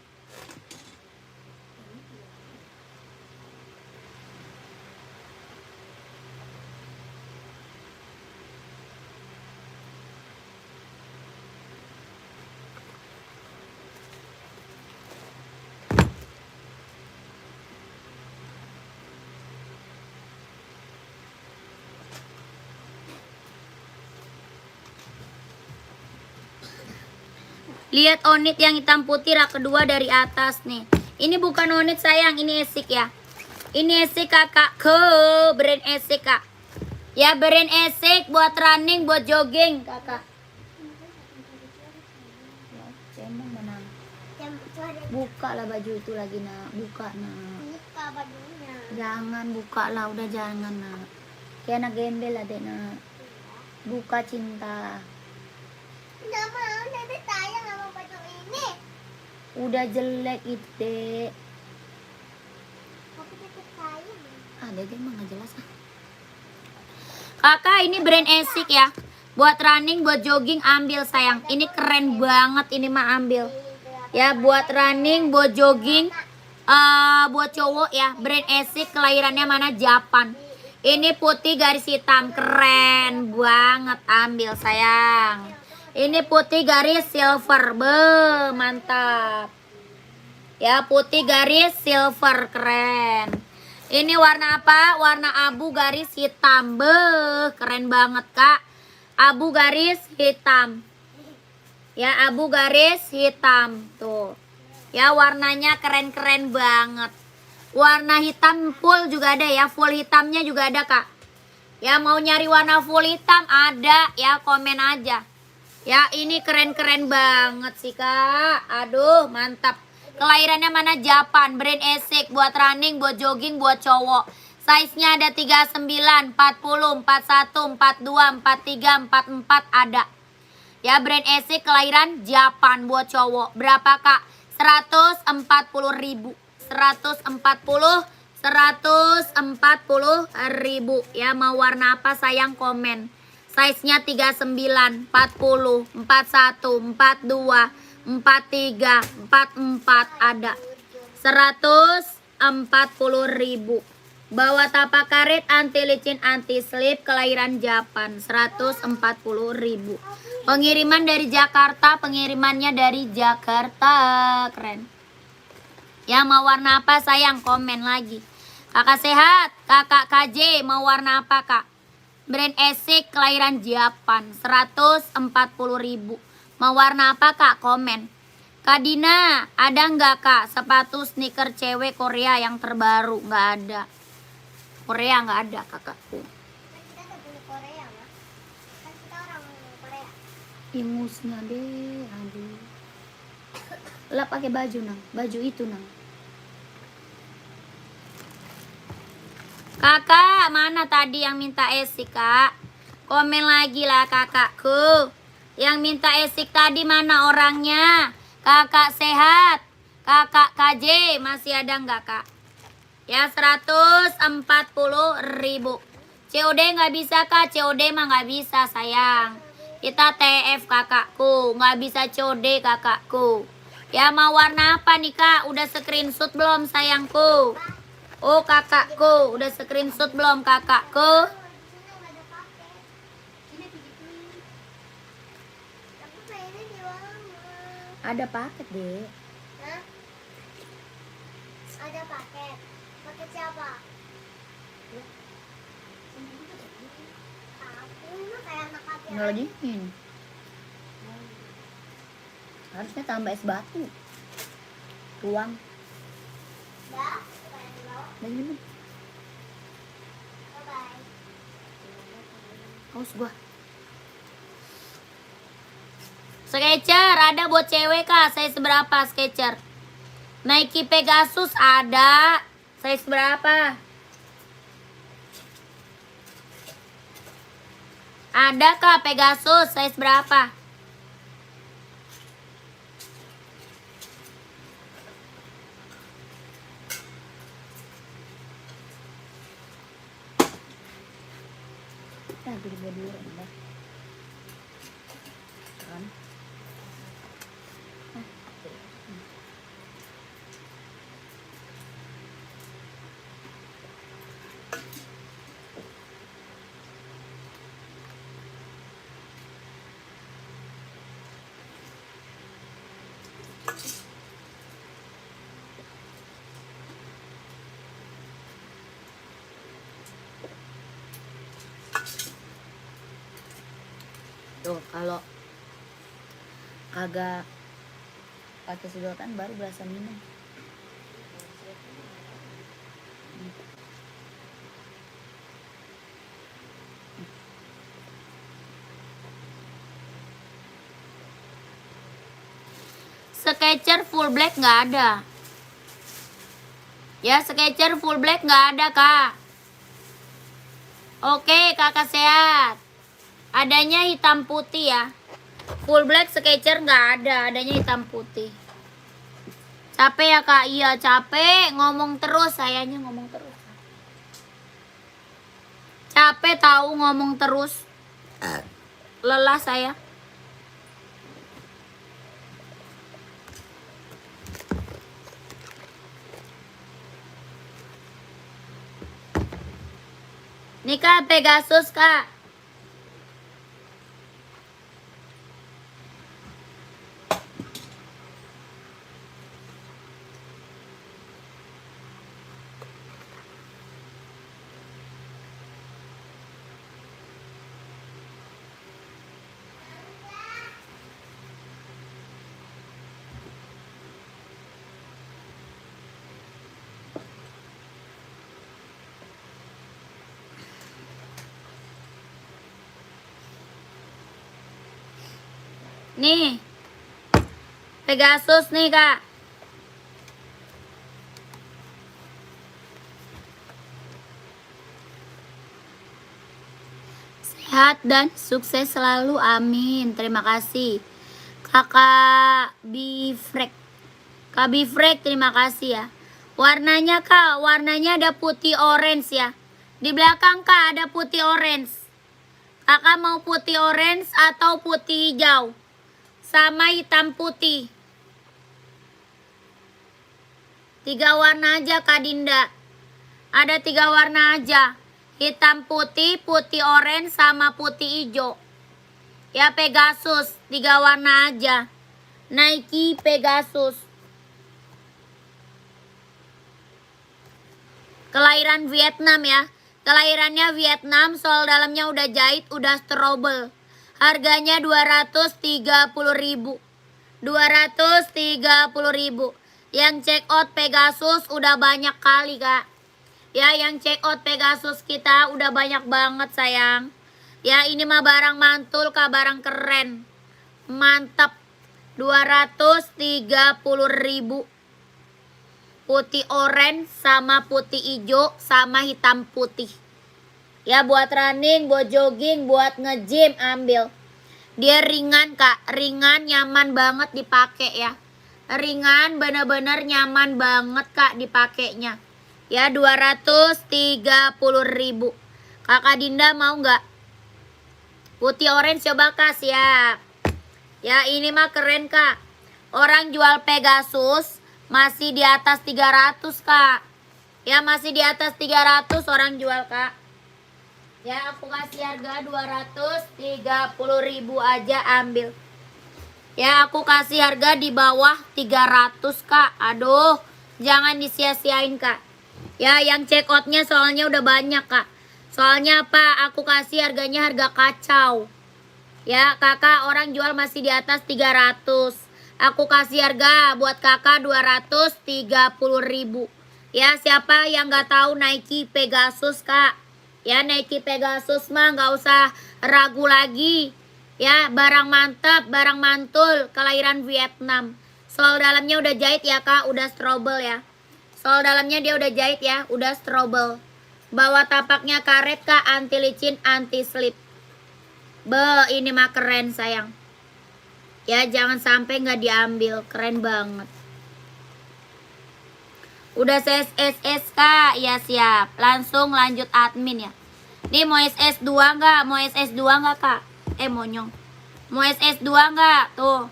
Lihat onit yang hitam putih rak kedua dari atas nih. Ini bukan onit sayang, ini esik ya. Ini esik kakakku, brand esik kak. Ya brand esik buat running, buat jogging kakak. Buka lah baju itu lagi nak, buka nak. Buka bajunya. Jangan buka lah, udah jangan nak. Kayak anak gembel lah deh nak. Buka cinta. Nggak mau, Dede sayang sama baju ini. Udah jelek itu dek. Tapi Dede sayang. Ah dede mah nggak jelas ah. Kakak ini brand esik ya. Buat running, buat jogging ambil sayang. Ini keren banget, ini mah ambil. Ya buat running, buat jogging, buat cowok ya. Brand esik, kelahirannya mana? Japan. Ini putih garis hitam, keren banget, ambil sayang. Ini putih garis silver, mantap. Ya putih garis silver, keren. Ini warna apa? Warna abu garis hitam, keren banget kak. Abu garis hitam. Ya abu garis hitam tuh. Ya warnanya keren-keren banget. Warna hitam full juga ada ya. Full hitamnya juga ada kak. Ya mau nyari warna full hitam ada ya, komen aja. Ya ini keren-keren banget sih kak. Aduh mantap. Kelahirannya mana? Japan. Brand esik. Buat running, buat jogging, buat cowok. Size-nya ada 39, 40, 41, 42, 43, 44 ada. Ya brand esik, kelahiran Japan, buat cowok. Berapa kak? 140 ribu. 140 ribu. Ya mau warna apa sayang, komen. Size-nya 39, 40, 41, 42, 43, 44 ada. 140 ribu. Bawa tapak karet anti licin anti slip kelahiran Japan 140.000. Pengiriman dari Jakarta, pengirimannya dari Jakarta. Keren. Ya mau warna apa sayang? Komen lagi. Kakak sehat, kakak KJ mau warna apa kak? Brand Esik kelahiran Japan 140.000. Mau warna apa kak? Komen. Kak Dina, ada nggak kak sepatu sneaker cewek Korea yang terbaru? Nggak ada. Korea nggak ada kakakku. Kan kita tuh punya Korea mah. Kan kita orang Korea. Ingusnya deh, aduh. Lah pakai baju nang, baju itu nang. Kakak, mana tadi yang minta esik kak? Komen lagi lah kakakku. Yang minta esik tadi mana orangnya? Kakak sehat, kakak KJ masih ada nggak kak? Ya 140.000. COD nggak bisa kak, COD mah nggak bisa sayang. Kita TF kakakku, nggak bisa COD kakakku. Ya mau warna apa nih kak? Udah screenshot belum sayangku? Oh kakakku, udah screenshot belum kakakku? Di sana nggak ada paket. Ini digituin. Tapi mainnya di mana? Ada paket deh. Hah? Ada paket. Paket siapa? Aku mah kayak anak hati Nggak dingin. Harusnya tambah es batu. Tuang. Dah, kayak di bawah. Dan minum. Bye-bye. Haus gua. Sketcher ada buat cewek kak. Size berapa Sketcher? Nike Pegasus ada. Size berapa? Ada kak Pegasus. Size berapa? Nah, jadi dulu rendah. Kan? Tuh kalau kagak pakai sedotan baru berasa minum. Sketcher full black nggak ada. Ya Sketcher full black nggak ada kak. Oke kakak sehat. Adanya hitam putih ya. Full black Sketcher nggak ada. Adanya hitam putih. Capek ya kak? Iya capek. Ngomong terus sayanya ngomong terus. Capek tahu ngomong terus. Lelah saya. Nih kak Pegasus kak. Nih. Pegasus nih kak. Sehat dan sukses selalu, amin. Terima kasih kakak Bifrek. Kak Bifrek terima kasih ya. Warnanya kak, warnanya ada putih orange ya. Di belakang kak ada putih orange. Kakak mau putih orange atau putih hijau? Sama hitam putih. 3 warna aja Kak Dinda. Ada 3 warna aja. Hitam putih, putih oranye, sama putih hijau. Ya Pegasus, 3 warna aja. Nike Pegasus. Kelahiran Vietnam ya. Kelahirannya Vietnam, sol dalamnya udah jahit, udah strobel. Harganya 230.000. 230.000. Yang check out Pegasus udah banyak kali, Kak. Ya, yang check out Pegasus kita udah banyak banget, sayang. Ya, ini mah barang mantul, Kak, barang keren. Mantap. 230.000. Putih oranye sama putih hijau sama hitam putih. Ya buat running, buat jogging, buat nge-gym ambil. Dia ringan, Kak, ringan, nyaman banget dipakai ya. Ringan, bener-bener nyaman banget, Kak, dipakainya. Ya 230.000. Kakak Dinda mau nggak? Putih orange coba, Kak, siap. Ya ini mah keren, Kak. Orang jual Pegasus masih di atas 300, Kak. Ya masih di atas 300 orang jual, Kak. Ya aku kasih harga 230.000 aja ambil. Ya aku kasih harga di bawah 300, Kak. Aduh, jangan disia-siain, Kak. Ya yang check outnya soalnya udah banyak, Kak. Soalnya apa? Aku kasih harganya harga kacau. Ya kakak, orang jual masih di atas 300. Aku kasih harga buat kakak 230.000. Ya siapa yang nggak tahu Nike Pegasus, Kak? Ya Nike Pegasus mah nggak usah ragu lagi. Ya barang mantap, barang mantul, kelahiran Vietnam. Sol dalamnya udah jahit ya, Kak, udah strobel ya. Sol dalamnya dia udah jahit ya, udah strobel. Bawah tapaknya karet, Kak, anti licin, anti slip. Ini mah keren, sayang. Ya jangan sampai nggak diambil, keren banget. Udah SSS, Kak, ya siap. Langsung lanjut admin ya. Nih mau SS2 nggak? Mau SS2 nggak, Kak? Monyong. Mau SS2 nggak? Tuh.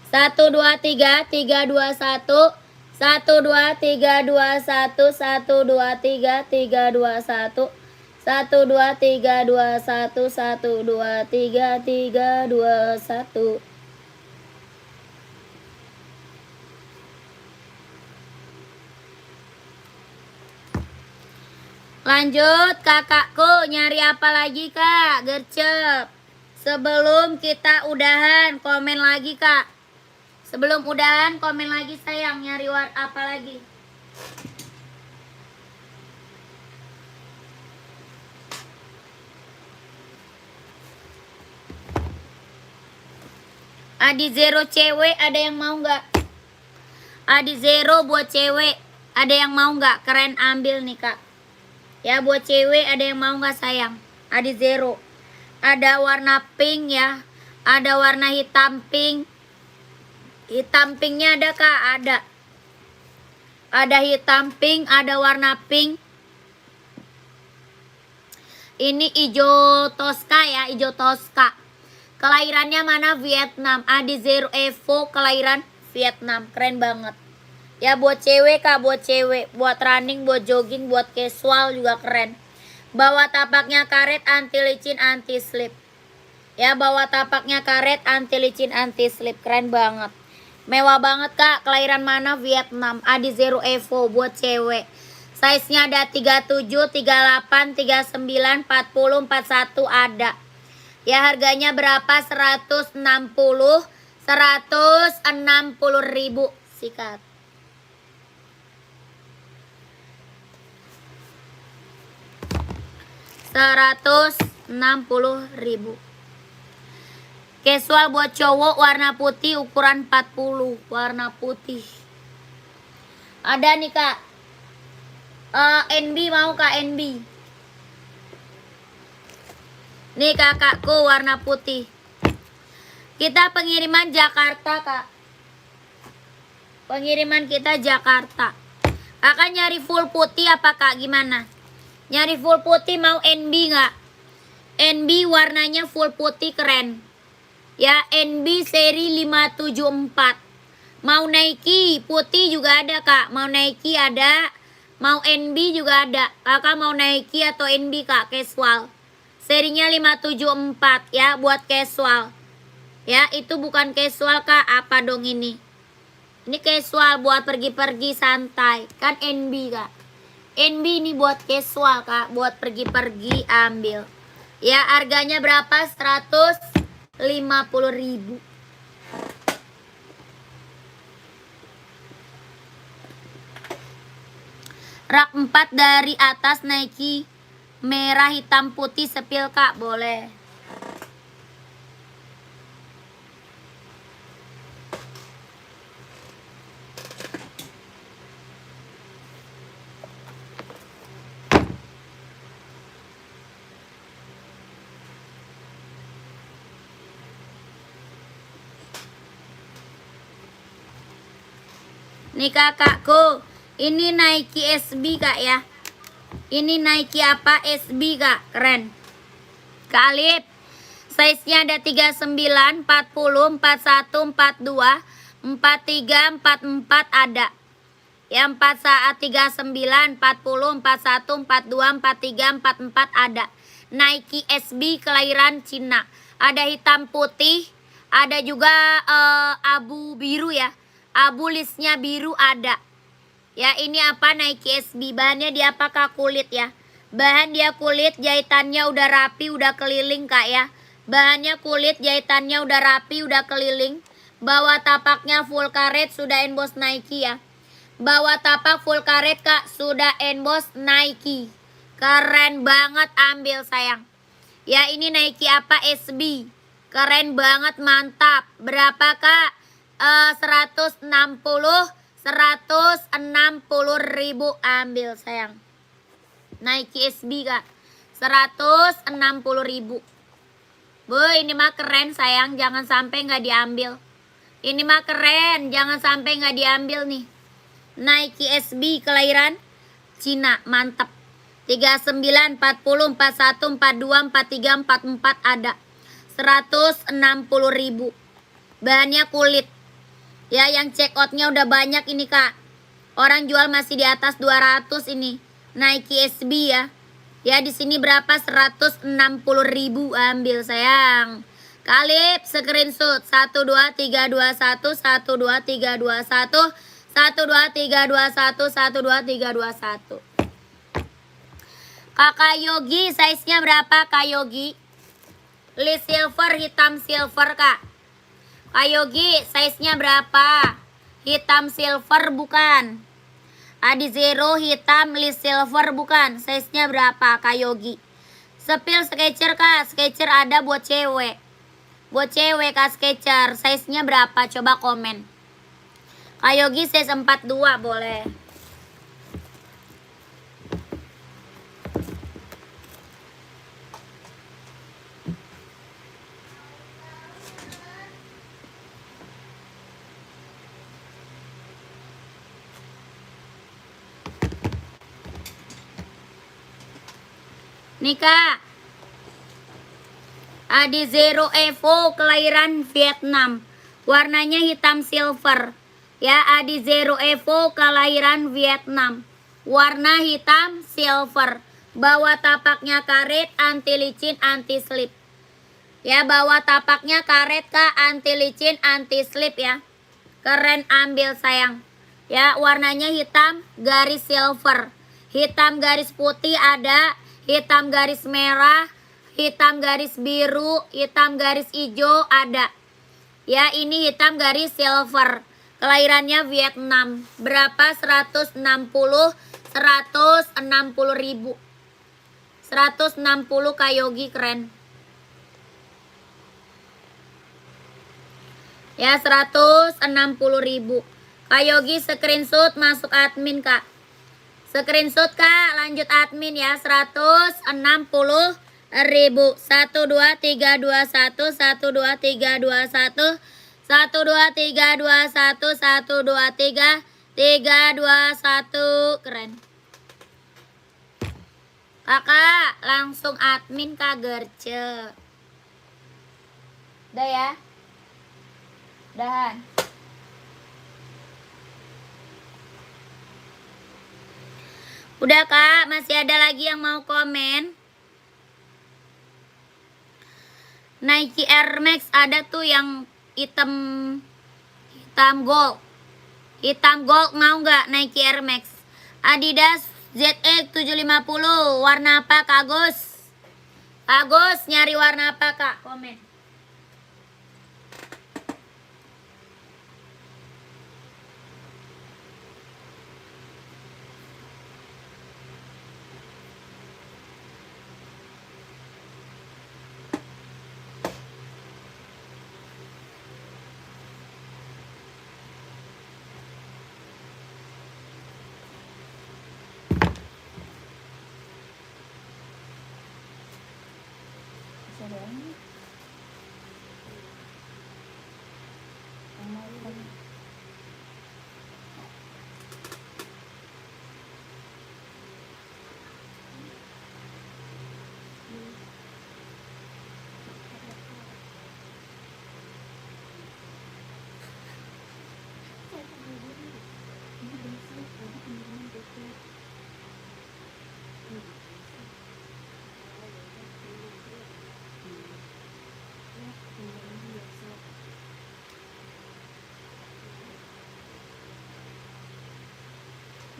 1 2 3 3 2 1. 1 2 3 2 1. 1 2 3 3 2 1. 1 2 3 2 1. 1 2 3 3 2 1. Lanjut kakakku, nyari apa lagi, Kak? Gercep. Sebelum kita udahan, komen lagi, Kak. Sebelum udahan, komen lagi, sayang. Nyari apa lagi? Adi Zero cewek, ada yang mau nggak? Adi Zero buat cewek, ada yang mau nggak? Keren, ambil nih, Kak. Ya buat cewek ada yang mau nggak, sayang? Adi Zero. Ada warna pink ya. Ada warna hitam pink. Hitam pinknya ada, Kak? Ada. Ada hitam pink, ada warna pink. Ini hijau Tosca ya, hijau Tosca. Kelahirannya mana? Vietnam. Adi Zero Evo, kelahiran Vietnam. Keren banget. Ya buat cewek, Kak, buat cewek, buat running, buat jogging, buat casual juga keren. Bawah tapaknya karet, anti licin, anti slip. Ya bawah tapaknya karet, anti licin, anti slip. Keren banget. Mewah banget, Kak. Kelahiran mana? Vietnam. Adi Zero Evo buat cewek. Size-nya ada 37, 38, 39, 40, 41 ada. Ya harganya berapa? 160 160.000. Sikat. 160.000. Casual buat cowok warna putih ukuran 40. Warna putih. Ada nih, Kak. NB mau, Kak, NB. Nih kakakku warna putih. Kita pengiriman Jakarta, Kak. Pengiriman kita Jakarta. Kakak nyari full putih apa, Kak? Gimana? Nyari full putih mau NB nggak? NB warnanya full putih keren. Ya NB seri 574. Mau Nike putih juga ada, Kak. Mau Nike ada. Mau NB juga ada. Kakak mau Nike atau NB kak, casual. Serinya 574 ya, buat casual. Ya, itu bukan casual kak, apa dong ini? Ini casual buat pergi-pergi santai. Kan NB kak. NB ini buat casual kak, buat pergi-pergi ambil. Ya, harganya berapa? 150.000. Rak 4 dari atas Nike merah hitam putih sepil kak, boleh. Nih kakakku, ini Nike SB kak ya. Ini Nike apa? SB kak, keren. Kak Alif, size-nya ada 39, 40, 41, 42, 43, 44 ada. Ya 4 saat 39, 40, 41, 42, 43, 44 ada. Nike SB kelahiran Cina. Ada hitam putih, ada juga abu biru ya. Abu listnya biru ada. Ya ini apa Nike SB, bahannya dia apa kak? Kulit ya. Bahan dia kulit, jahitannya udah rapi, udah keliling kak ya. Bahannya kulit, jahitannya udah rapi, udah keliling. Bawah tapaknya full karet, sudah emboss Nike ya. Bawah tapak full karet kak, sudah emboss Nike. Keren banget, ambil sayang. Ya ini Nike apa? SB. Keren banget, mantap. Berapa kak? 160.000, ambil sayang. Nike SB kak, 160.000. Bu, ini mah keren sayang, jangan sampai nggak diambil. Ini mah keren, jangan sampai nggak diambil nih. Nike SB kelahiran Cina, mantap. 39, 40, 41, 42, 43, 44 ada. 160.000. Bahannya kulit. Ya, yang check outnya udah banyak ini kak. Orang jual masih di atas 200 ini. Nike SB ya. Ya di sini berapa? 160.000, ambil sayang. Kalip screenshot 12321 12321 12321 12321. Kakak Yogi, size-nya berapa Kak Yogi? List silver, hitam silver kak. Kak Yogi, size-nya berapa? Hitam silver bukan? Adi Zero hitam, list silver bukan? Size-nya berapa Kak Yogi? Sepil Skechers kak, Skechers ada buat cewek. Buat cewek kak Skechers, size-nya berapa? Coba komen. Kak Yogi size 42 boleh. Nih kak, Adi Zero Evo kelahiran Vietnam. Warnanya hitam silver. Ya, Adi Zero Evo kelahiran Vietnam. Warna hitam silver. Bawah tapaknya karet, anti licin, anti slip. Ya, bawah tapaknya karet kak, anti licin, anti slip ya. Keren, ambil sayang. Ya, warnanya hitam, garis silver. Hitam garis putih ada. Hitam garis merah, hitam garis biru, hitam garis hijau ada. Ya ini hitam garis silver. Kelahirannya Vietnam. Berapa? 160 160.000. 160 Kak Yogi, keren. Ya 160.000. Kak Yogi screenshot masuk admin kak. Screenshot kak, lanjut admin ya. 160.000. 12321 12321 12321 12321, keren. Kakak langsung admin kak Gerce. Udah ya. Udah kak, masih ada lagi yang mau komen? Nike Air Max ada tuh yang hitam gold. Hitam gold mau nggak Nike Air Max? Adidas ZX 750 warna apa Kak Agus? Kak Agus nyari warna apa Kak? Komen.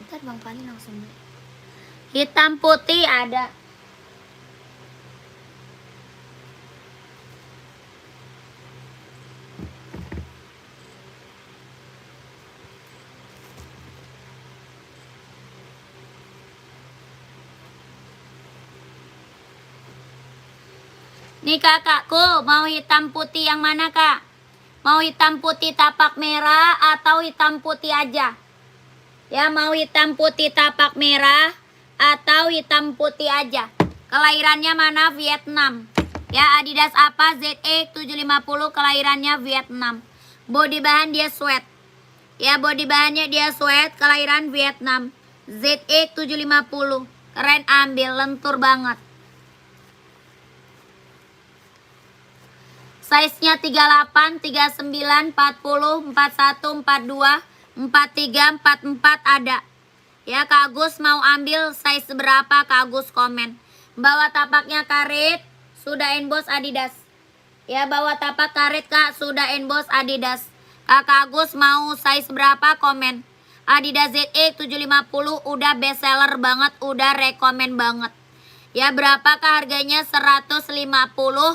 Ntar Bang Pani langsung beli. Hitam putih ada. Nih kakakku, mau hitam putih yang mana kak? Mau hitam putih tapak merah atau hitam putih aja? Ya, mau hitam putih tapak merah atau hitam putih aja. Kelahirannya mana? Vietnam. Ya, Adidas apa? ZX 750, kelahirannya Vietnam. Body bahan dia sweat. Ya, body bahannya dia sweat, kelahiran Vietnam. ZX 750. Keren, ambil, lentur banget. Size-nya 38, 39, 40, 41, 42, 43, 44 ada. Ya, Kak Agus mau ambil size berapa? Kak Agus komen. Bawa tapaknya karet, sudah emboss Adidas. Ya, bawa tapak karet Kak, sudah emboss Adidas. Kak Agus mau size berapa? Komen. Adidas ZX 750 udah best seller banget, udah rekomen banget. Ya, berapakah harganya? 150.000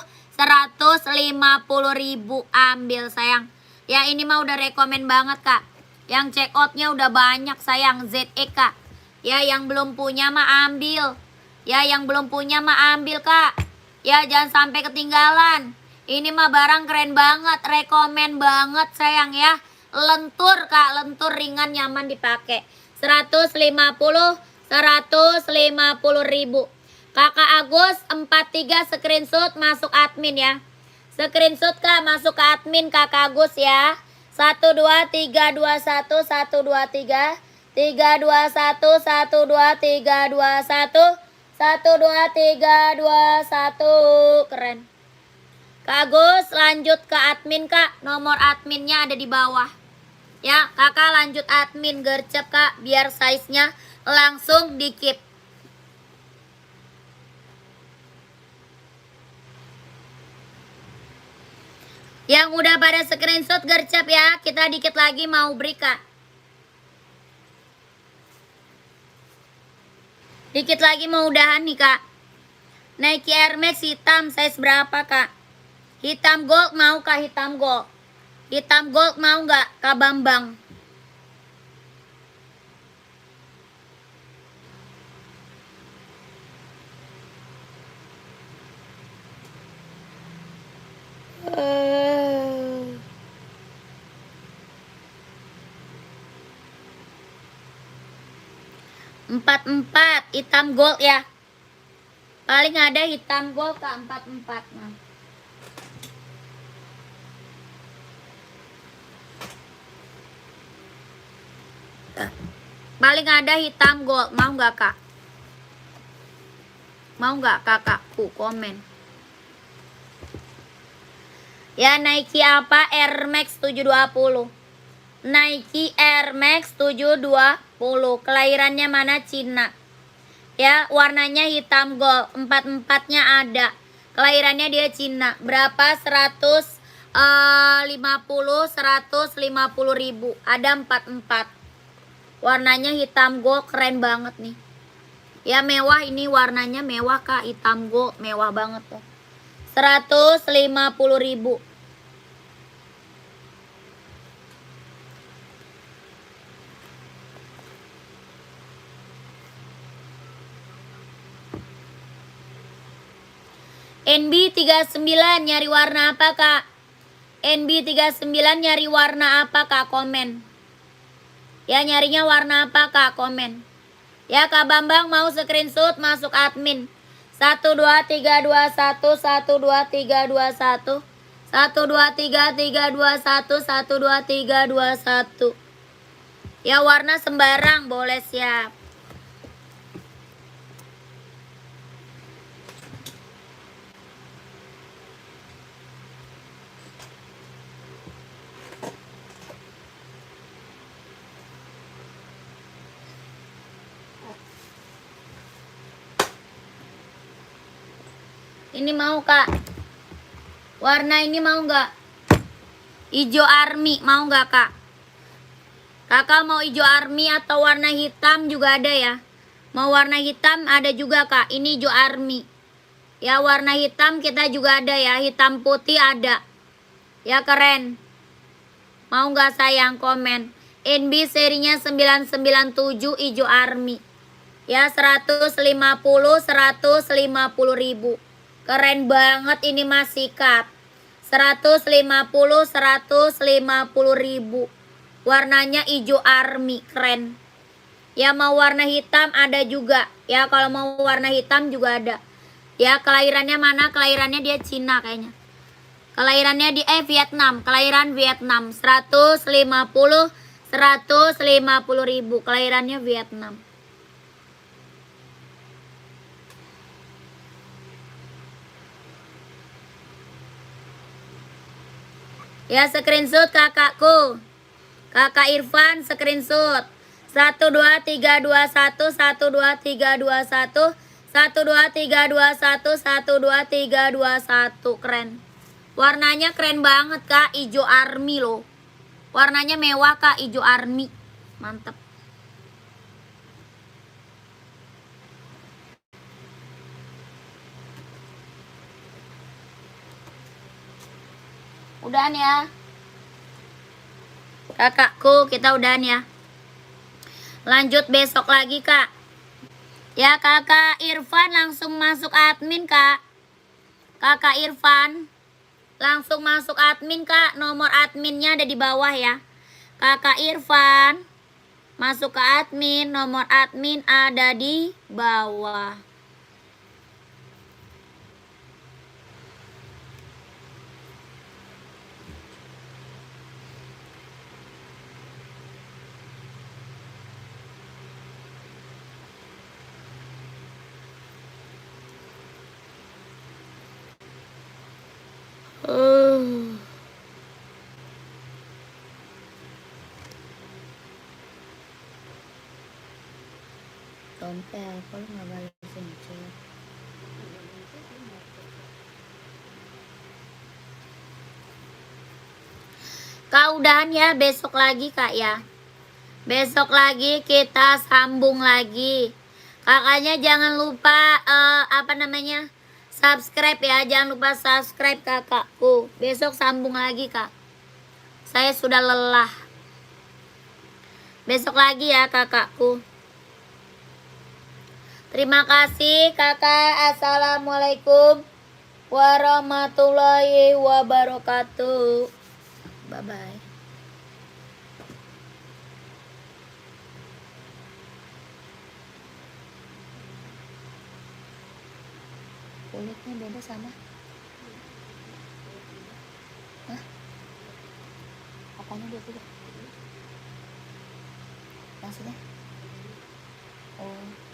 ambil sayang. Ya, ini mah udah rekomen banget Kak. Yang check outnya udah banyak sayang. ZX Kak. Ya, yang belum punya mah ambil. Ya, yang belum punya mah ambil Kak. Ya, jangan sampai ketinggalan. Ini mah barang keren banget, rekomen banget sayang ya. Lentur Kak, lentur, ringan, nyaman dipakai. 150.000. Kakak Agus 43 screenshot masuk admin ya. Screenshot Kak masuk ke admin Kakak Agus ya. 12321 123 321 12321 12321. Keren. Kak Agus lanjut ke admin Kak. Nomor adminnya ada di bawah. Ya, Kakak lanjut admin gercep Kak biar size-nya langsung di-keep. Yang udah pada screenshot gercep ya, kita dikit lagi mau break Kak. Dikit lagi mau udahan nih Kak. Nike Air Max hitam size berapa Kak? Hitam gold mau Kak? Hitam gold. Hitam gold mau nggak Kak Bambang? Empat hitam gold ya. Paling ada hitam gold Kak 44 nah. Paling ada hitam gold, mau nggak Kak? Mau nggak kakakku? Komen. Ya, Nike apa? Air Max 720. Nike Air Max 720. Kelahirannya mana? Cina. Ya, warnanya hitam gold. 44-nya ada. Kelahirannya dia Cina. Berapa? 150 ribu. Ada 44. Warnanya hitam gold, keren banget nih. Ya mewah, ini warnanya mewah Kak, hitam gold, mewah banget tuh. 150 ribu. NB39 nyari warna apa Kak? NB39 nyari warna apa Kak? Komen. Ya nyarinya warna apa Kak? Komen. Ya Kak Bambang mau screenshot masuk admin. 12321 12321 12331 12321. Ya warna sembarang boleh, siap. Ini mau Kak? Warna ini mau nggak? Ijo army mau nggak Kak? Kakak mau ijo army atau warna hitam juga ada ya? Mau warna hitam ada juga Kak. Ini ijo army. Ya warna hitam kita juga ada ya. Hitam putih ada. Ya keren. Mau nggak sayang? Komen. NB serinya 997 ijo army. Ya 150 ribu. Keren banget ini Mas Sikat. 150 ribu. Warnanya hijau army, keren. Ya mau warna hitam ada juga. Ya kalau mau warna hitam juga ada. Ya kelahirannya mana? Kelahirannya dia Cina kayaknya. Kelahirannya di Vietnam. Kelahiran Vietnam. 150 ribu. Kelahirannya Vietnam. Ya screenshot kakakku. Kakak Irfan screenshot. 12321 12321 12321 12321. Keren. Warnanya keren banget Kak, hijau army loh. Warnanya mewah Kak, hijau army. Mantap. Udahan ya. Kakakku, kita udahan ya. Lanjut besok lagi Kak. Ya Kakak Irfan langsung masuk admin Kak. Kakak Irfan langsung masuk admin Kak. Nomor adminnya ada di bawah ya. Kakak Irfan masuk ke admin. Nomor admin ada di bawah. Tompel, kok lu gak balesin chat? Kak udahan ya, besok lagi Kak ya. Besok lagi kita sambung lagi. Kakaknya jangan lupa subscribe ya. Jangan lupa subscribe kakakku. Besok sambung lagi Kak. Saya sudah lelah. Besok lagi ya kakakku. Terima kasih kakak. Assalamualaikum warahmatullahi wabarakatuh. Bye bye. Kulitnya beda sama? Hah? Apanya dia beda? Maksudnya? Oh.